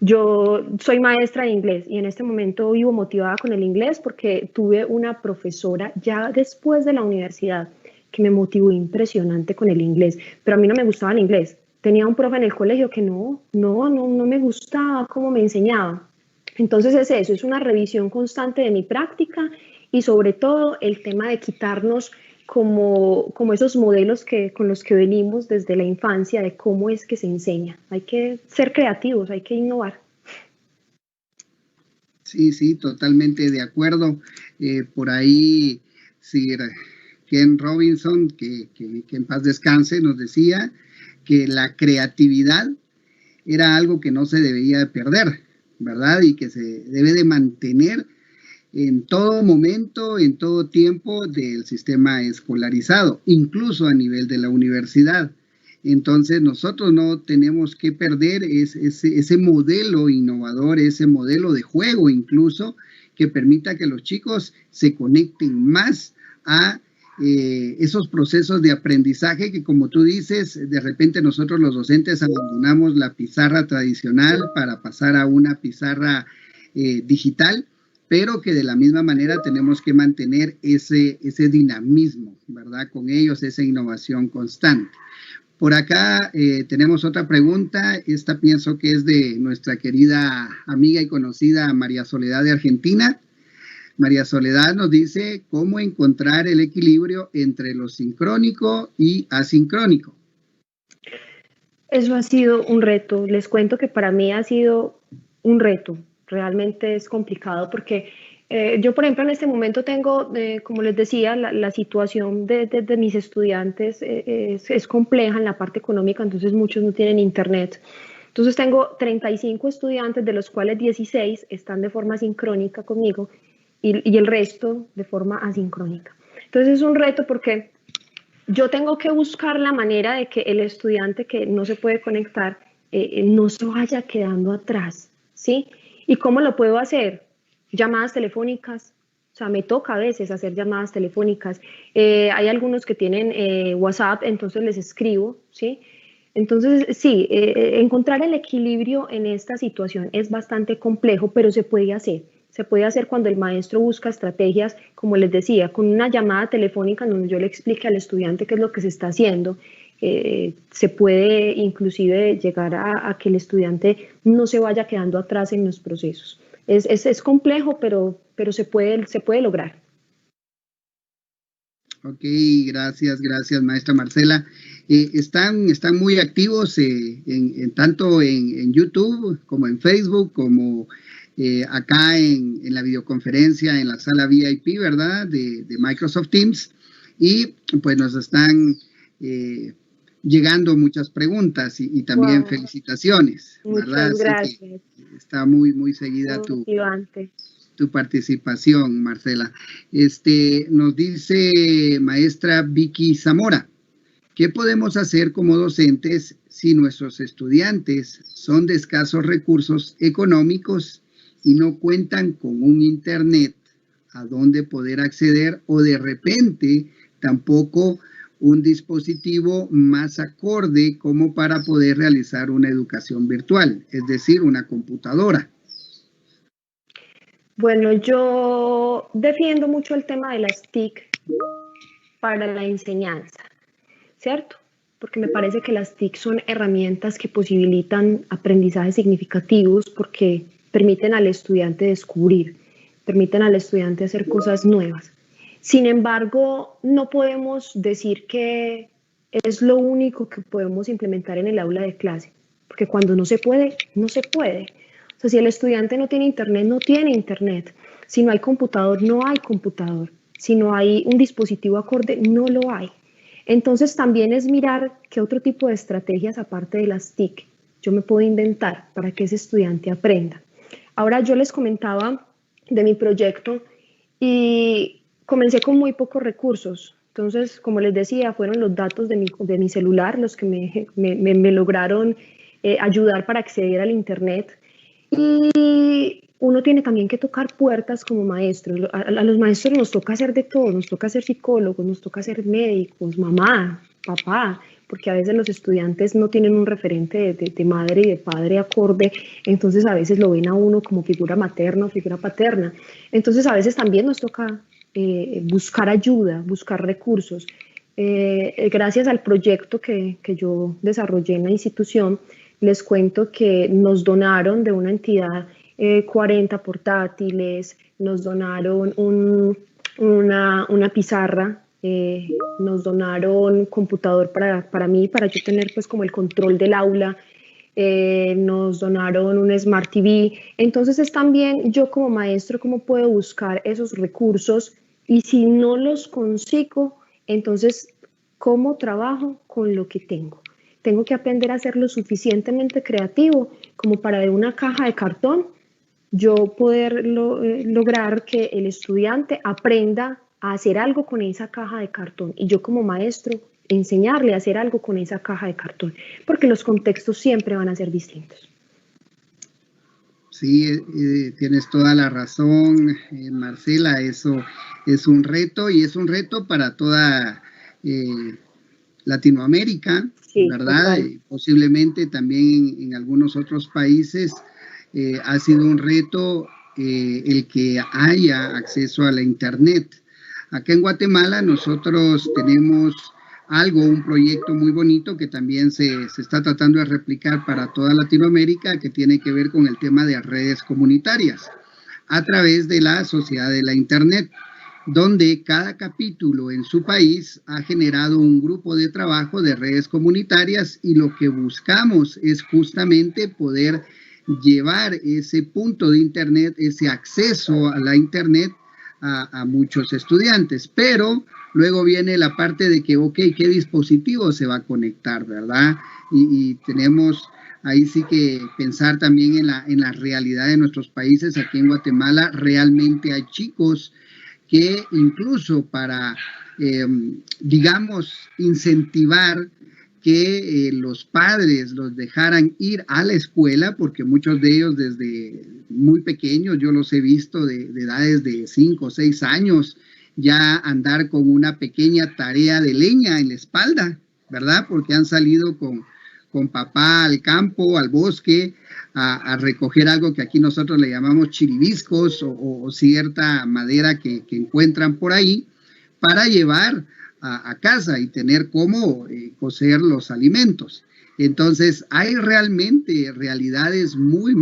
Yo soy maestra de inglés y en este momento vivo motivada con el inglés porque tuve una profesora ya después de la universidad que me motivó impresionante con el inglés, pero a mí no me gustaba el inglés. Tenía un profe en el colegio que no me gustaba cómo me enseñaba. Entonces es eso, es una revisión constante de mi práctica y sobre todo el tema de quitarnos como esos modelos con los que venimos desde la infancia de cómo es que se enseña. Hay que ser creativos, hay que innovar. Sí, sí, totalmente de acuerdo. Por ahí, Sir Ken Robinson, que en paz descanse, nos decía que la creatividad era algo que no se debía de perder, ¿verdad? Y que se debe de mantener en todo momento, en todo tiempo del sistema escolarizado, incluso a nivel de la universidad. Entonces nosotros no tenemos que perder ese modelo innovador, ese modelo de juego incluso, que permita que los chicos se conecten más a esos procesos de aprendizaje que, como tú dices, de repente nosotros los docentes abandonamos la pizarra tradicional para pasar a una pizarra digital, pero que de la misma manera tenemos que mantener ese dinamismo, ¿verdad? Con ellos, esa innovación constante. Por acá tenemos otra pregunta. Esta pienso que es de nuestra querida amiga y conocida María Soledad de Argentina. María Soledad nos dice cómo encontrar el equilibrio entre lo sincrónico y asincrónico. Eso ha sido un reto. Les cuento que para mí ha sido un reto. Realmente es complicado porque yo, por ejemplo, en este momento tengo, como les decía, la situación de mis estudiantes es compleja en la parte económica, entonces muchos no tienen internet. Entonces tengo 35 estudiantes, de los cuales 16 están de forma sincrónica conmigo y el resto de forma asincrónica. Entonces es un reto porque yo tengo que buscar la manera de que el estudiante que no se puede conectar no se vaya quedando atrás, ¿sí? ¿Y cómo lo puedo hacer? Llamadas telefónicas, o sea, me toca a veces hacer llamadas telefónicas. Hay algunos que tienen WhatsApp, entonces les escribo, ¿sí? Entonces, sí, encontrar el equilibrio en esta situación es bastante complejo, pero se puede hacer. Se puede hacer cuando el maestro busca estrategias, como les decía, con una llamada telefónica donde yo le explique al estudiante qué es lo que se está haciendo. Se puede inclusive llegar a que el estudiante no se vaya quedando atrás en los procesos. Es complejo, pero se puede lograr. Ok, gracias, maestra Marcela. Están muy activos tanto en YouTube como en Facebook, como acá en la videoconferencia en la sala VIP, ¿verdad? De Microsoft Teams. Y pues nos están llegando muchas preguntas y también felicitaciones, ¿verdad? Muchas gracias. Así que está muy seguida tu participación, Marcela. Nos dice maestra Vicky Zamora, ¿qué podemos hacer como docentes si nuestros estudiantes son de escasos recursos económicos y no cuentan con un internet a donde poder acceder, o de repente tampoco un dispositivo más acorde como para poder realizar una educación virtual, es decir, una computadora? Bueno, yo defiendo mucho el tema de las TIC para la enseñanza, ¿cierto? Porque me parece que las TIC son herramientas que posibilitan aprendizajes significativos porque permiten al estudiante descubrir, permiten al estudiante hacer cosas nuevas. Sin embargo, no podemos decir que es lo único que podemos implementar en el aula de clase, porque cuando no se puede, no se puede. O sea, si el estudiante no tiene internet, no tiene internet. Si no hay computador, no hay computador. Si no hay un dispositivo acorde, no lo hay. Entonces también es mirar qué otro tipo de estrategias aparte de las TIC yo me puedo inventar para que ese estudiante aprenda. Ahora yo les comentaba de mi proyecto y comencé con muy pocos recursos. Entonces, como les decía, fueron los datos de mi celular los que me lograron ayudar para acceder al internet. Y uno tiene también que tocar puertas como maestro. A los maestros nos toca hacer de todo, nos toca ser psicólogos, nos toca ser médicos, mamá, papá, porque a veces los estudiantes no tienen un referente de madre y de padre acorde, entonces a veces lo ven a uno como figura materna o figura paterna. Entonces a veces también nos toca buscar ayuda, buscar recursos. Gracias al proyecto que yo desarrollé en la institución, les cuento que nos donaron de una entidad 40 portátiles, nos donaron una pizarra, nos donaron computador para mí, para yo tener pues como el control del aula, nos donaron un Smart TV. Entonces es también yo como maestro cómo puedo buscar esos recursos y si no los consigo, entonces cómo trabajo con lo que tengo. Tengo que aprender a ser lo suficientemente creativo como para de una caja de cartón yo poder lograr que el estudiante aprenda a hacer algo con esa caja de cartón y yo como maestro enseñarle a hacer algo con esa caja de cartón, porque los contextos siempre van a ser distintos. Sí, tienes toda la razón, Marcela, eso es un reto y es un reto para toda Latinoamérica, sí, ¿verdad? Posiblemente también en algunos otros países ha sido un reto el que haya acceso a la internet. Acá en Guatemala nosotros tenemos un proyecto muy bonito que también se está tratando de replicar para toda Latinoamérica, que tiene que ver con el tema de redes comunitarias a través de la Sociedad de la Internet, donde cada capítulo en su país ha generado un grupo de trabajo de redes comunitarias y lo que buscamos es justamente poder llevar ese punto de internet, ese acceso a la internet a muchos estudiantes, pero luego viene la parte de que, ok, ¿qué dispositivo se va a conectar, verdad? Y tenemos ahí sí que pensar también en la realidad de nuestros países. Aquí en Guatemala realmente hay chicos que incluso para, digamos, incentivar que los padres los dejaran ir a la escuela, porque muchos de ellos desde muy pequeños, yo los he visto de edades de 5 o 6 años, ya andar con una pequeña tarea de leña en la espalda, ¿verdad? Porque han salido con papá al campo, al bosque, a recoger algo que aquí nosotros le llamamos chiribiscos o cierta madera que encuentran por ahí para llevar a casa y tener cómo cocer los alimentos. Entonces, hay realmente realidades muy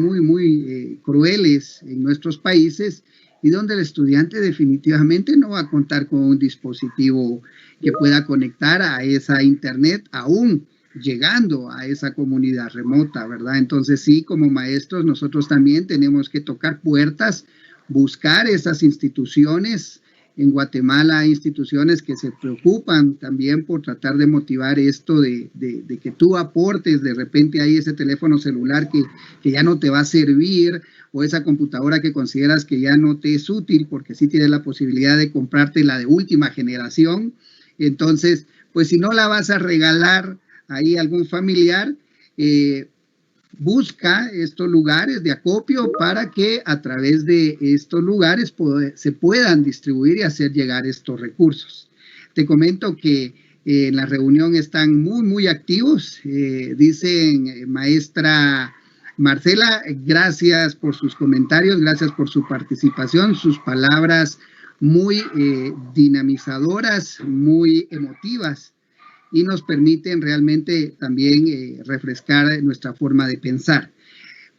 crueles en nuestros países y donde el estudiante definitivamente no va a contar con un dispositivo que pueda conectar a esa internet aún llegando a esa comunidad remota, ¿verdad? Entonces sí, como maestros nosotros también tenemos que tocar puertas, buscar esas instituciones. En Guatemala hay instituciones que se preocupan también por tratar de motivar esto de que tú aportes, de repente hay ese teléfono celular que ya no te va a servir, o esa computadora que consideras que ya no te es útil, porque sí tienes la posibilidad de comprarte la de última generación. Entonces, pues si no la vas a regalar ahí a algún familiar, busca estos lugares de acopio para que a través de estos lugares se puedan distribuir y hacer llegar estos recursos. Te comento que en la reunión están muy activos. Dicen, maestra Marcela, gracias por sus comentarios, gracias por su participación, sus palabras muy dinamizadoras, muy emotivas, y nos permiten realmente también refrescar nuestra forma de pensar.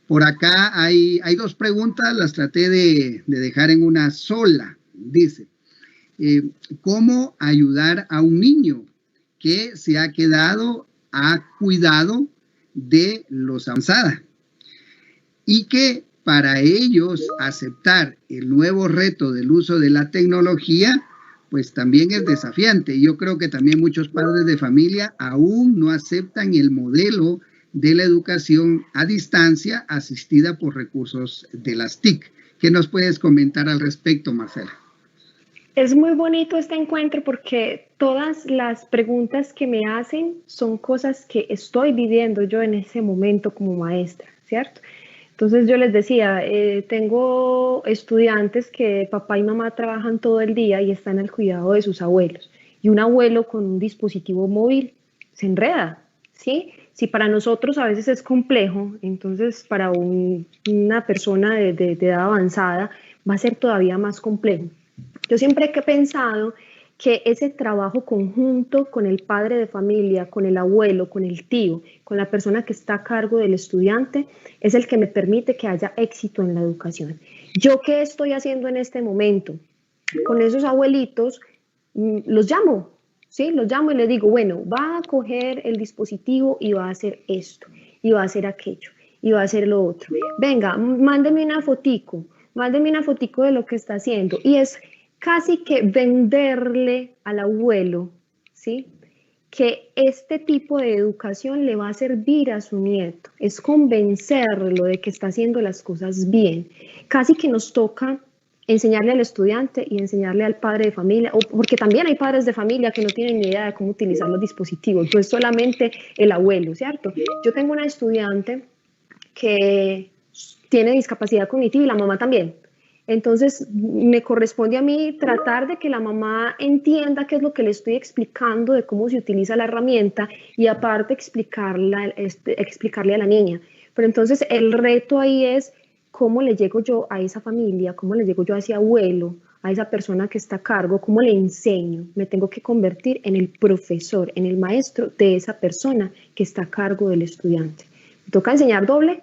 Por acá hay dos preguntas, las traté de dejar en una sola. Dice, ¿cómo ayudar a un niño que se ha quedado a cuidado de los avanzados? Y que para ellos aceptar el nuevo reto del uso de la tecnología, pues también es desafiante. Yo creo que también muchos padres de familia aún no aceptan el modelo de la educación a distancia asistida por recursos de las TIC. ¿Qué nos puedes comentar al respecto, Marcela? Es muy bonito este encuentro porque todas las preguntas que me hacen son cosas que estoy viviendo yo en ese momento como maestra, ¿cierto? Entonces yo les decía, tengo estudiantes que papá y mamá trabajan todo el día y están al cuidado de sus abuelos. Y un abuelo con un dispositivo móvil se enreda, ¿sí? Si para nosotros a veces es complejo, entonces para una persona de edad avanzada va a ser todavía más complejo. Yo siempre he pensado que ese trabajo conjunto con el padre de familia, con el abuelo, con el tío, con la persona que está a cargo del estudiante, es el que me permite que haya éxito en la educación. ¿Yo qué estoy haciendo en este momento? Con esos abuelitos los llamo, ¿sí? Los llamo y les digo, bueno, va a coger el dispositivo y va a hacer esto, y va a hacer aquello, y va a hacer lo otro. Venga, mándeme una fotico de lo que está haciendo. Y es casi que venderle al abuelo, ¿sí? Que este tipo de educación le va a servir a su nieto, es convencerlo de que está haciendo las cosas bien. Casi que nos toca enseñarle al estudiante y enseñarle al padre de familia, porque también hay padres de familia que no tienen ni idea de cómo utilizar los dispositivos, no es solamente el abuelo, ¿cierto? Yo tengo una estudiante que tiene discapacidad cognitiva y la mamá también. Entonces, me corresponde a mí tratar de que la mamá entienda qué es lo que le estoy explicando de cómo se utiliza la herramienta y aparte explicarle a la niña. Pero entonces el reto ahí es cómo le llego yo a esa familia, cómo le llego yo a ese abuelo, a esa persona que está a cargo, cómo le enseño. Me tengo que convertir en el profesor, en el maestro de esa persona que está a cargo del estudiante. Me toca enseñar doble,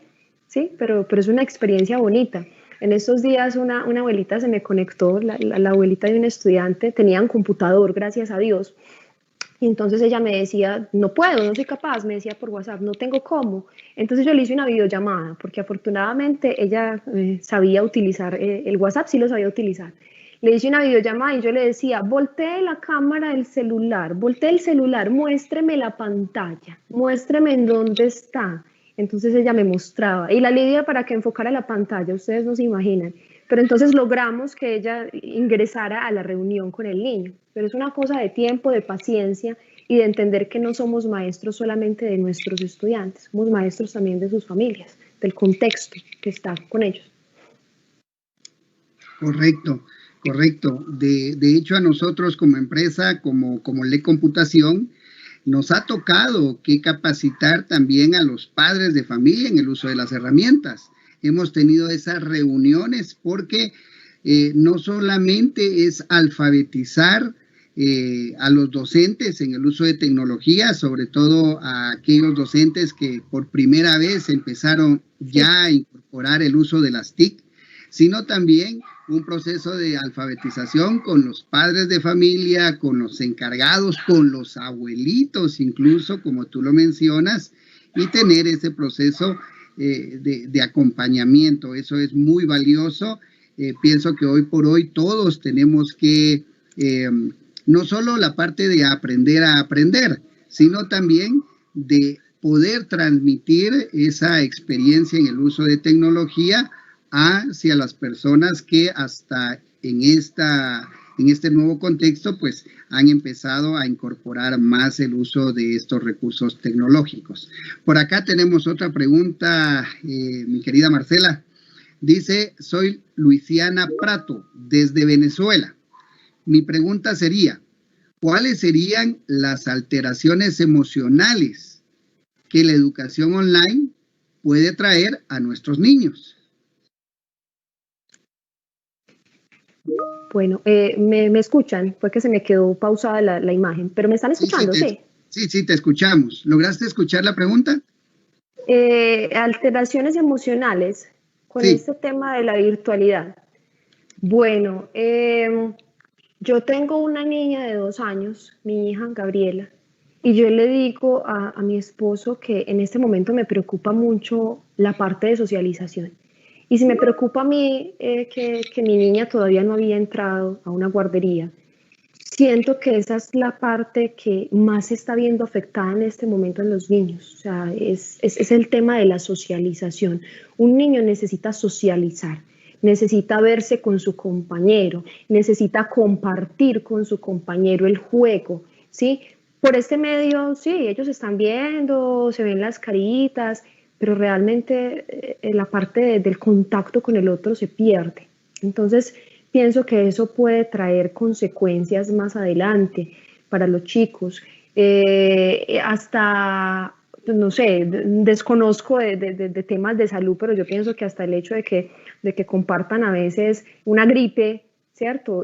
sí, pero es una experiencia bonita. En estos días una abuelita se me conectó, la abuelita de un estudiante, tenía un computador, gracias a Dios, y entonces ella me decía, no puedo, no soy capaz, me decía por WhatsApp, no tengo cómo. Entonces yo le hice una videollamada, porque afortunadamente ella sabía utilizar el WhatsApp, sí lo sabía utilizar. Le hice una videollamada y yo le decía, voltee la cámara del celular, voltee el celular, muéstreme la pantalla, muéstreme en dónde está. Entonces ella me mostraba, y la lidia para que enfocara la pantalla, ustedes no se imaginan. Pero entonces logramos que ella ingresara a la reunión con el niño. Pero es una cosa de tiempo, de paciencia y de entender que no somos maestros solamente de nuestros estudiantes, somos maestros también de sus familias, del contexto que está con ellos. Correcto, correcto. De hecho, a nosotros como empresa, como LE Computación, nos ha tocado que capacitar también a los padres de familia en el uso de las herramientas. Hemos tenido esas reuniones porque no solamente es alfabetizar a los docentes en el uso de tecnología, sobre todo a aquellos docentes que por primera vez empezaron ya a incorporar el uso de las TIC, sino también un proceso de alfabetización con los padres de familia, con los encargados, con los abuelitos incluso, como tú lo mencionas, y tener ese proceso de acompañamiento. Eso es muy valioso. Pienso que hoy por hoy todos tenemos que, no solo la parte de aprender a aprender, sino también de poder transmitir esa experiencia en el uso de tecnología hacia las personas que hasta en este nuevo contexto pues han empezado a incorporar más el uso de estos recursos tecnológicos. Por acá tenemos otra pregunta, mi querida Marcela. Dice, soy Luisiana Prato, desde Venezuela. Mi pregunta sería, ¿cuáles serían las alteraciones emocionales que la educación online puede traer a nuestros niños? Bueno, ¿me escuchan? Fue que se me quedó pausada la imagen, pero ¿me están escuchando? Sí, sí, te escuchamos. ¿Lograste escuchar la pregunta? Alteraciones emocionales con este tema de la virtualidad. Bueno, yo tengo una niña de 2 años, mi hija Gabriela, y yo le digo a mi esposo que en este momento me preocupa mucho la parte de socialización. Y si me preocupa a mí que mi niña todavía no había entrado a una guardería, siento que esa es la parte que más se está viendo afectada en este momento en los niños. O sea, es el tema de la socialización. Un niño necesita socializar, necesita verse con su compañero, necesita compartir con su compañero el juego, ¿sí? Por este medio, sí, ellos están viendo, se ven las caritas, pero realmente la parte del contacto con el otro se pierde. Entonces, pienso que eso puede traer consecuencias más adelante para los chicos. Hasta, no sé, desconozco de temas de salud, pero yo pienso que hasta el hecho de que compartan a veces una gripe, ¿cierto?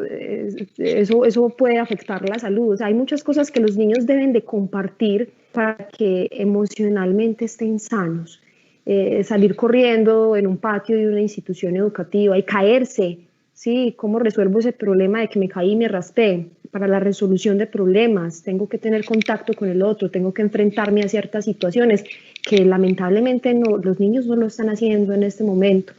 Eso puede afectar la salud. O sea, hay muchas cosas que los niños deben de compartir para que emocionalmente estén sanos. Salir corriendo en un patio de una institución educativa y caerse, ¿sí? ¿Cómo resuelvo ese problema de que me caí y me raspé? Para la resolución de problemas, tengo que tener contacto con el otro, tengo que enfrentarme a ciertas situaciones que lamentablemente los niños no lo están haciendo en este momento.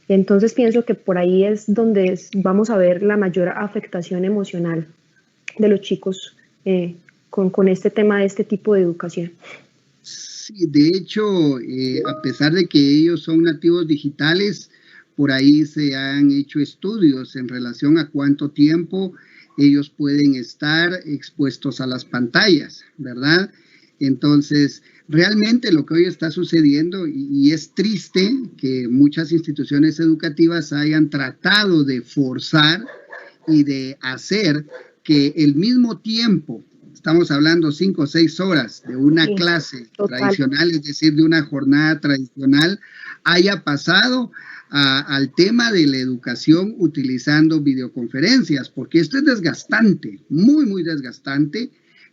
Entonces pienso que por ahí es donde vamos a ver la mayor afectación emocional de los chicos con este tema de este tipo de educación. Sí, de hecho, a pesar de que ellos son nativos digitales, por ahí se han hecho estudios en relación a cuánto tiempo ellos pueden estar expuestos a las pantallas, ¿verdad? Entonces, realmente lo que hoy está sucediendo, y es triste que muchas instituciones educativas hayan tratado de forzar y de hacer que el mismo tiempo, estamos hablando 5 o 6 horas de una clase tradicional, es decir, de una jornada tradicional, haya pasado al tema de la educación utilizando videoconferencias, porque esto es desgastante, muy, muy desgastante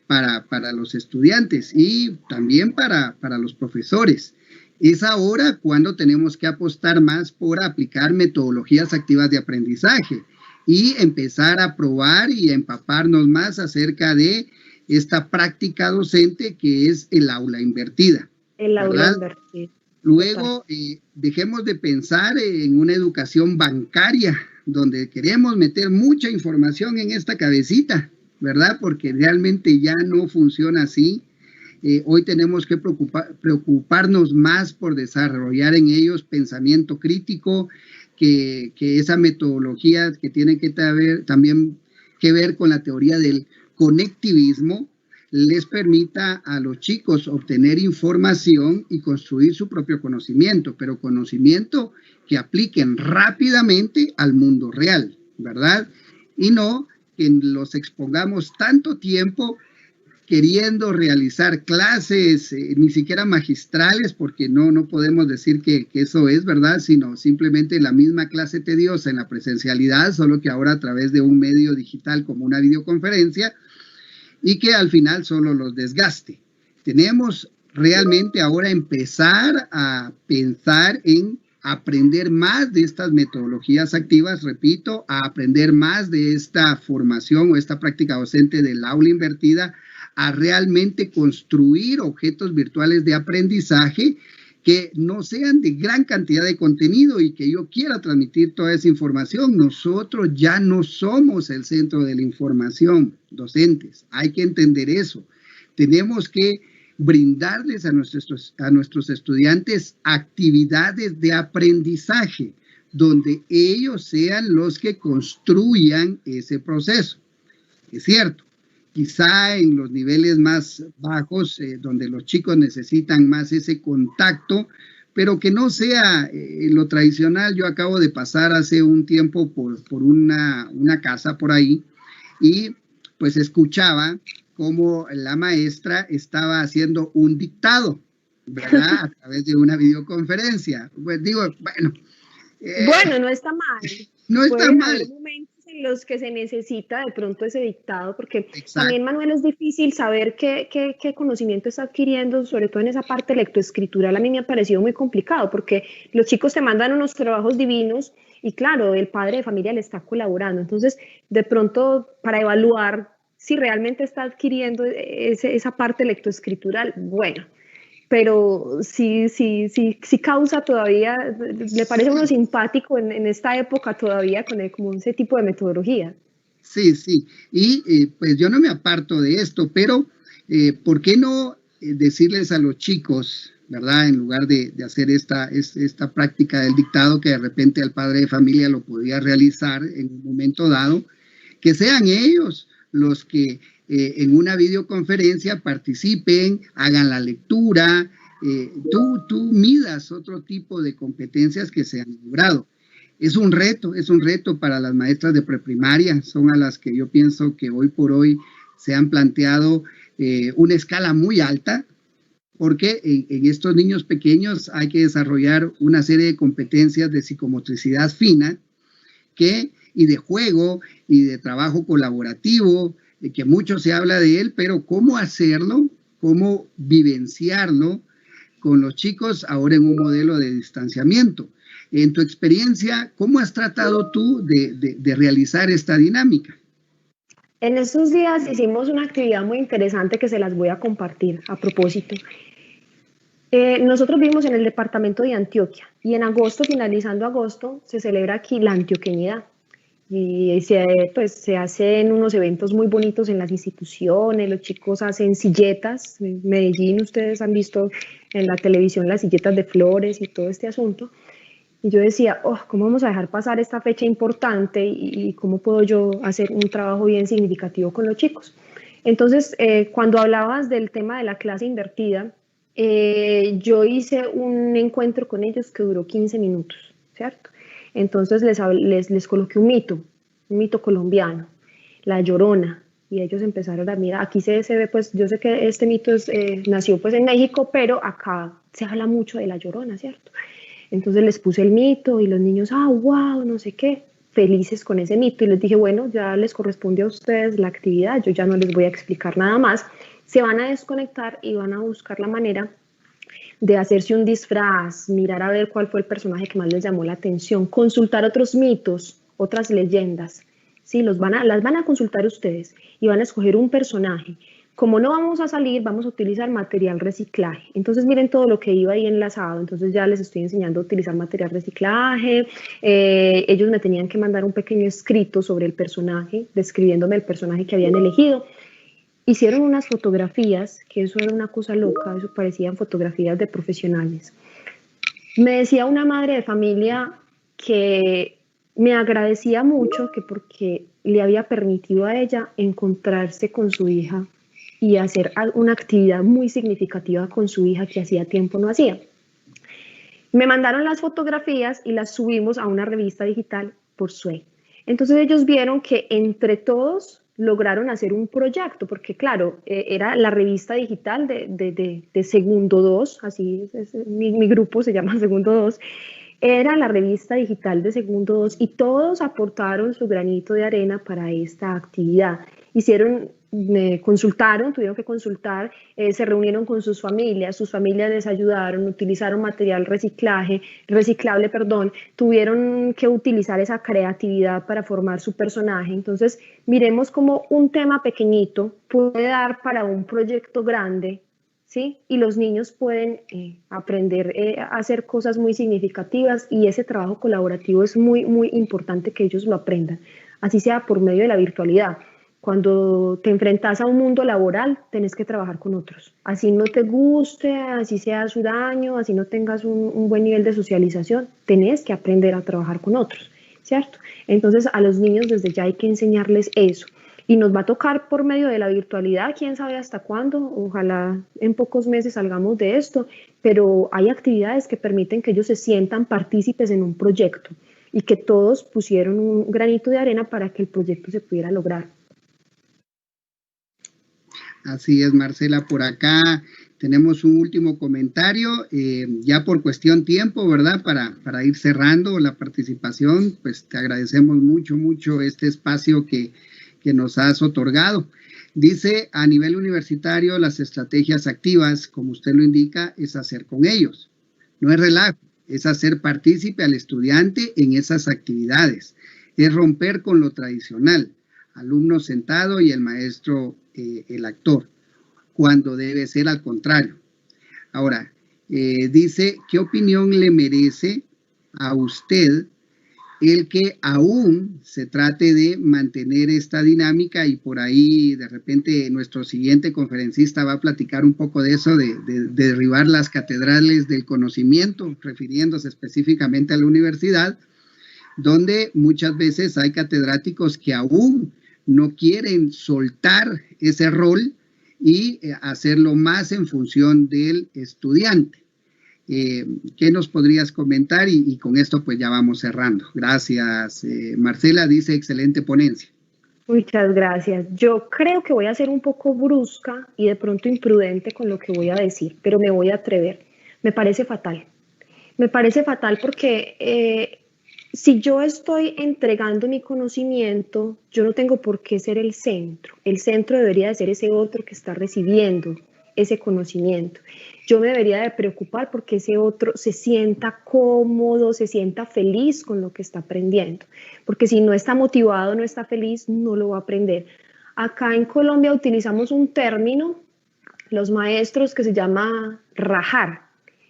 para los estudiantes y también para los profesores. Es ahora cuando tenemos que apostar más por aplicar metodologías activas de aprendizaje y empezar a probar y a empaparnos más acerca de esta práctica docente que es el aula invertida. El aula invertida. Luego, dejemos de pensar en una educación bancaria, donde queremos meter mucha información en esta cabecita, ¿verdad? Porque realmente ya no funciona así. Hoy tenemos que preocuparnos más por desarrollar en ellos pensamiento crítico, que esa metodología que tiene que también que ver con la teoría del conectivismo, les permita a los chicos obtener información y construir su propio conocimiento, pero conocimiento que apliquen rápidamente al mundo real, ¿verdad? Y no que los expongamos tanto tiempo queriendo realizar clases, ni siquiera magistrales, porque no podemos decir que eso es, ¿verdad? Sino simplemente la misma clase tediosa en la presencialidad, solo que ahora a través de un medio digital como una videoconferencia, y que al final solo los desgaste. Tenemos realmente ahora empezar a pensar en a aprender más de estas metodologías activas, repito, a aprender más de esta formación o esta práctica docente del aula invertida, a realmente construir objetos virtuales de aprendizaje que no sean de gran cantidad de contenido y que yo quiera transmitir toda esa información. Nosotros ya no somos el centro de la información, docentes. Hay que entender eso. Tenemos que brindarles a nuestros estudiantes actividades de aprendizaje, donde ellos sean los que construyan ese proceso. Es cierto, quizá en los niveles más bajos, donde los chicos necesitan más ese contacto, pero que no sea lo tradicional. Yo acabo de pasar hace un tiempo por una casa por ahí y pues escuchaba cómo la maestra estaba haciendo un dictado, ¿verdad? A través de una videoconferencia. Pues digo, bueno. Bueno, no está mal. No está Pueden mal. haber momentos en los que se necesita de pronto ese dictado, porque Exacto. También, Manuel, es difícil saber qué conocimiento está adquiriendo, sobre todo en esa parte lectoescritural. A mí me ha parecido muy complicado, porque los chicos te mandan unos trabajos divinos y claro, el padre de familia le está colaborando. Entonces, de pronto, para evaluar si realmente está adquiriendo esa parte lectoescritural, bueno, pero sí causa todavía, le parece a uno simpático en esta época todavía con como ese tipo de metodología. Sí, sí, y pues yo no me aparto de esto, pero ¿por qué no decirles a los chicos, ¿verdad? En lugar de hacer esta práctica del dictado, que de repente el padre de familia lo podía realizar en un momento dado, que sean ellos los que en una videoconferencia participen, hagan la lectura, tú midas otro tipo de competencias que se han logrado. Es un reto para las maestras de preprimaria, son a las que yo pienso que hoy por hoy se han planteado una escala muy alta, porque en estos niños pequeños hay que desarrollar una serie de competencias de psicomotricidad fina y de juego y de trabajo colaborativo, de que mucho se habla de él, pero cómo hacerlo, cómo vivenciarlo con los chicos ahora en un modelo de distanciamiento. En tu experiencia, ¿cómo has tratado tú de realizar esta dinámica? En estos días hicimos una actividad muy interesante que se las voy a compartir a propósito. Nosotros vivimos en el departamento de Antioquia y en agosto, finalizando agosto, se celebra aquí la antioqueñidad. Y se hacen unos eventos muy bonitos en las instituciones, los chicos hacen silletas. En Medellín, ustedes han visto en la televisión las silletas de flores y todo este asunto. Y yo decía, ¿cómo vamos a dejar pasar esta fecha importante y cómo puedo yo hacer un trabajo bien significativo con los chicos? Entonces, cuando hablabas del tema de la clase invertida, yo hice un encuentro con ellos que duró 15 minutos, ¿cierto? Entonces les coloqué un mito colombiano, La Llorona, y ellos empezaron a mirar. Aquí se ve, pues yo sé que este mito nació pues en México, pero acá se habla mucho de La Llorona, ¿cierto? Entonces les puse el mito y los niños, wow, no sé qué, felices con ese mito. Y les dije, bueno, ya les corresponde a ustedes la actividad, yo ya no les voy a explicar nada más. Se van a desconectar y van a buscar la manera de hacerse un disfraz, mirar a ver cuál fue el personaje que más les llamó la atención, consultar otros mitos, otras leyendas. Sí, las van a consultar ustedes y van a escoger un personaje. Como no vamos a salir, vamos a utilizar material reciclaje. Entonces miren todo lo que iba ahí enlazado. Entonces ya les estoy enseñando a utilizar material reciclaje. Ellos me tenían que mandar un pequeño escrito sobre el personaje, describiéndome el personaje que habían elegido. Hicieron unas fotografías, que eso era una cosa loca, eso parecían fotografías de profesionales. Me decía una madre de familia que me agradecía mucho que porque le había permitido a ella encontrarse con su hija y hacer una actividad muy significativa con su hija que hacía tiempo no hacía. Me mandaron las fotografías y las subimos a una revista digital por Sway. Entonces ellos vieron que entre todos lograron hacer un proyecto, porque claro, era la revista digital de Segundo 2, así es, mi grupo se llama Segundo 2, era la revista digital de Segundo 2 y todos aportaron su granito de arena para esta actividad. Hicieron tuvieron que consultar, se reunieron con sus familias les ayudaron, utilizaron material reciclable, tuvieron que utilizar esa creatividad para formar su personaje. Entonces, miremos cómo un tema pequeñito puede dar para un proyecto grande, ¿sí? Y los niños pueden aprender a hacer cosas muy significativas, y ese trabajo colaborativo es muy, muy importante que ellos lo aprendan, así sea por medio de la virtualidad. Cuando te enfrentas a un mundo laboral, tenés que trabajar con otros. Así no te guste, así sea su daño, así no tengas un buen nivel de socialización, tenés que aprender a trabajar con otros, ¿cierto? Entonces, a los niños desde ya hay que enseñarles eso. Y nos va a tocar por medio de la virtualidad, quién sabe hasta cuándo, ojalá en pocos meses salgamos de esto, pero hay actividades que permiten que ellos se sientan partícipes en un proyecto y que todos pusieron un granito de arena para que el proyecto se pudiera lograr. Así es, Marcela. Por acá tenemos un último comentario, ya por cuestión tiempo, ¿verdad? Para ir cerrando la participación, pues te agradecemos mucho este espacio que nos has otorgado. Dice, a nivel universitario, las estrategias activas, como usted lo indica, es hacer con ellos. No es relajo, es hacer partícipe al estudiante en esas actividades. Es romper con lo tradicional, alumno sentado y el maestro el actor, cuando debe ser al contrario. Ahora, dice, ¿qué opinión le merece a usted el que aún se trate de mantener esta dinámica? Y por ahí de repente nuestro siguiente conferencista va a platicar un poco de eso, de derribar las catedrales del conocimiento, refiriéndose específicamente a la universidad, donde muchas veces hay catedráticos que aún no quieren soltar ese rol y hacerlo más en función del estudiante. ¿Qué nos podrías comentar? Y con esto pues ya vamos cerrando. Gracias, Marcela. Dice, excelente ponencia. Muchas gracias. Yo creo que voy a ser un poco brusca y de pronto imprudente con lo que voy a decir, pero me voy a atrever. Me parece fatal. Me parece fatal porque si yo estoy entregando mi conocimiento, yo no tengo por qué ser el centro. El centro debería de ser ese otro que está recibiendo ese conocimiento. Yo me debería de preocupar porque ese otro se sienta cómodo, se sienta feliz con lo que está aprendiendo. Porque si no está motivado, no está feliz, no lo va a aprender. Acá en Colombia utilizamos un término, los maestros, que se llama rajar.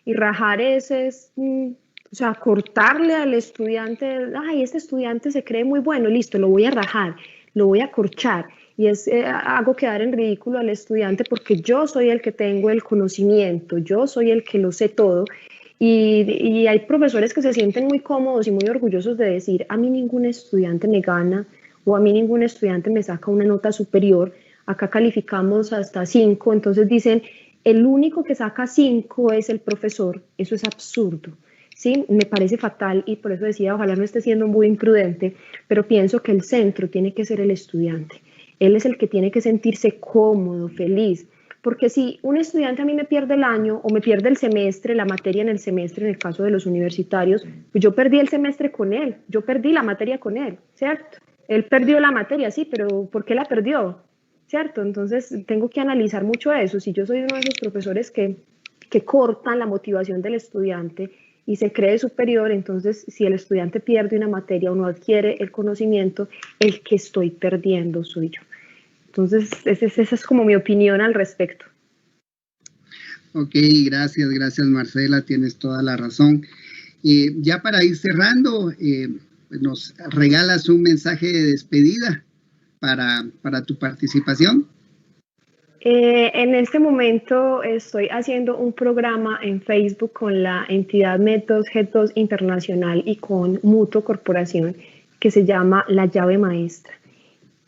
Y rajar o sea, cortarle al estudiante, ay, este estudiante se cree muy bueno, listo, lo voy a rajar, lo voy a corchar, y hago quedar en ridículo al estudiante porque yo soy el que tengo el conocimiento, yo soy el que lo sé todo, y hay profesores que se sienten muy cómodos y muy orgullosos de decir, a mí ningún estudiante me gana, o a mí ningún estudiante me saca una nota superior, acá calificamos hasta 5, entonces dicen, el único que saca 5 es el profesor. Eso es absurdo. Sí, me parece fatal, y por eso decía, ojalá no esté siendo muy imprudente, pero pienso que el centro tiene que ser el estudiante. Él es el que tiene que sentirse cómodo, feliz, porque si un estudiante a mí me pierde el año o me pierde el semestre, la materia en el semestre, en el caso de los universitarios, pues yo perdí el semestre con él, yo perdí la materia con él, ¿cierto? Él perdió la materia, sí, pero ¿por qué la perdió? ¿Cierto? Entonces tengo que analizar mucho eso. Si yo soy uno de esos profesores que cortan la motivación del estudiante y se cree superior, entonces si el estudiante pierde una materia o no adquiere el conocimiento, el que estoy perdiendo soy yo. Entonces esa es como mi opinión al respecto. Ok, gracias Marcela, tienes toda la razón. Ya para ir cerrando, nos regalas un mensaje de despedida para tu participación. En este momento estoy haciendo un programa en Facebook con la entidad G2 Internacional y con Mutuo Corporación que se llama La Llave Maestra.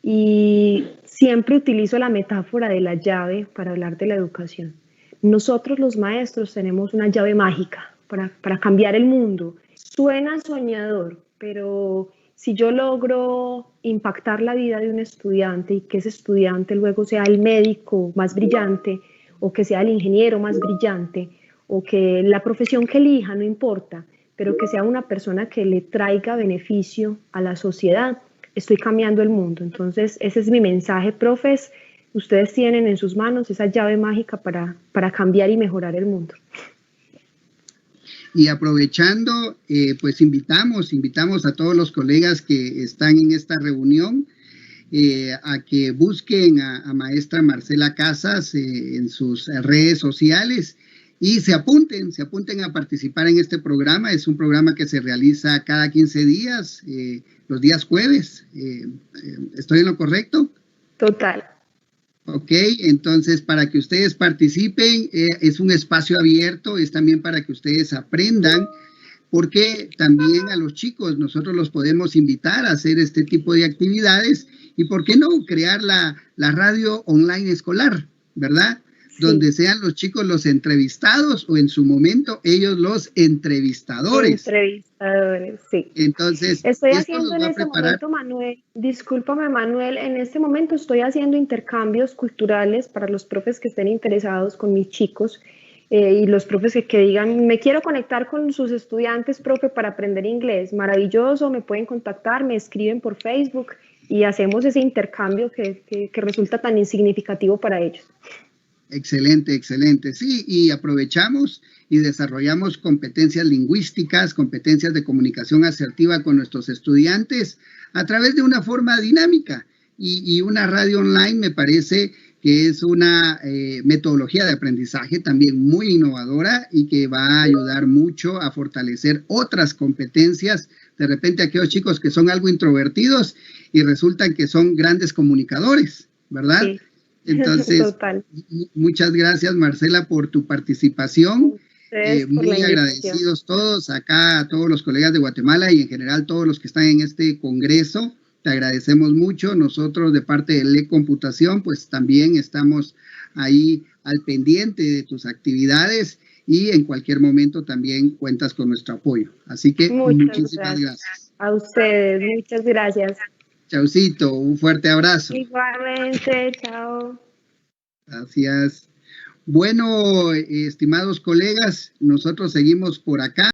Y siempre utilizo la metáfora de la llave para hablar de la educación. Nosotros los maestros tenemos una llave mágica para cambiar el mundo. Suena soñador, pero si yo logro impactar la vida de un estudiante y que ese estudiante luego sea el médico más brillante, o que sea el ingeniero más brillante, o que la profesión que elija, no importa, pero que sea una persona que le traiga beneficio a la sociedad, estoy cambiando el mundo. Entonces ese es mi mensaje, profes. ustedes tienen en sus manos esa llave mágica para cambiar y mejorar el mundo. Y aprovechando, pues invitamos a todos los colegas que están en esta reunión a que busquen a maestra Marcela Casas en sus redes sociales y se apunten a participar en este programa. Es un programa que se realiza cada 15 días, los días jueves. ¿Estoy en lo correcto? Total. Ok, entonces para que ustedes participen, es un espacio abierto, es también para que ustedes aprendan, porque también a los chicos nosotros los podemos invitar a hacer este tipo de actividades y por qué no crear la radio online escolar, ¿verdad? Sí. Donde sean los chicos los entrevistados o en su momento ellos los entrevistadores. Entrevistadores, sí. Entonces, estoy haciendo en este momento, Manuel, discúlpame Manuel, en este momento estoy haciendo intercambios culturales para los profes que estén interesados con mis chicos. Y los profes que digan, me quiero conectar con sus estudiantes, profe, para aprender inglés, maravilloso, me pueden contactar, me escriben por Facebook y hacemos ese intercambio que resulta tan insignificativo para ellos. Excelente, excelente. Sí, y aprovechamos y desarrollamos competencias lingüísticas, competencias de comunicación asertiva con nuestros estudiantes a través de una forma dinámica. Y una radio online me parece que es una metodología de aprendizaje también muy innovadora y que va a ayudar mucho a fortalecer otras competencias. De repente aquellos chicos que son algo introvertidos y resultan que son grandes comunicadores, ¿verdad? Sí. Entonces, total. Muchas gracias Marcela por tu participación. Muy agradecidos todos acá, todos los colegas de Guatemala y en general todos los que están en este congreso. Te agradecemos mucho. Nosotros de parte de LEC Computación, pues también estamos ahí al pendiente de tus actividades y en cualquier momento también cuentas con nuestro apoyo. Así que muchísimas gracias. A ustedes, muchas gracias. Chaucito, un fuerte abrazo. Igualmente, chao. Gracias. Bueno, estimados colegas, nosotros seguimos por acá.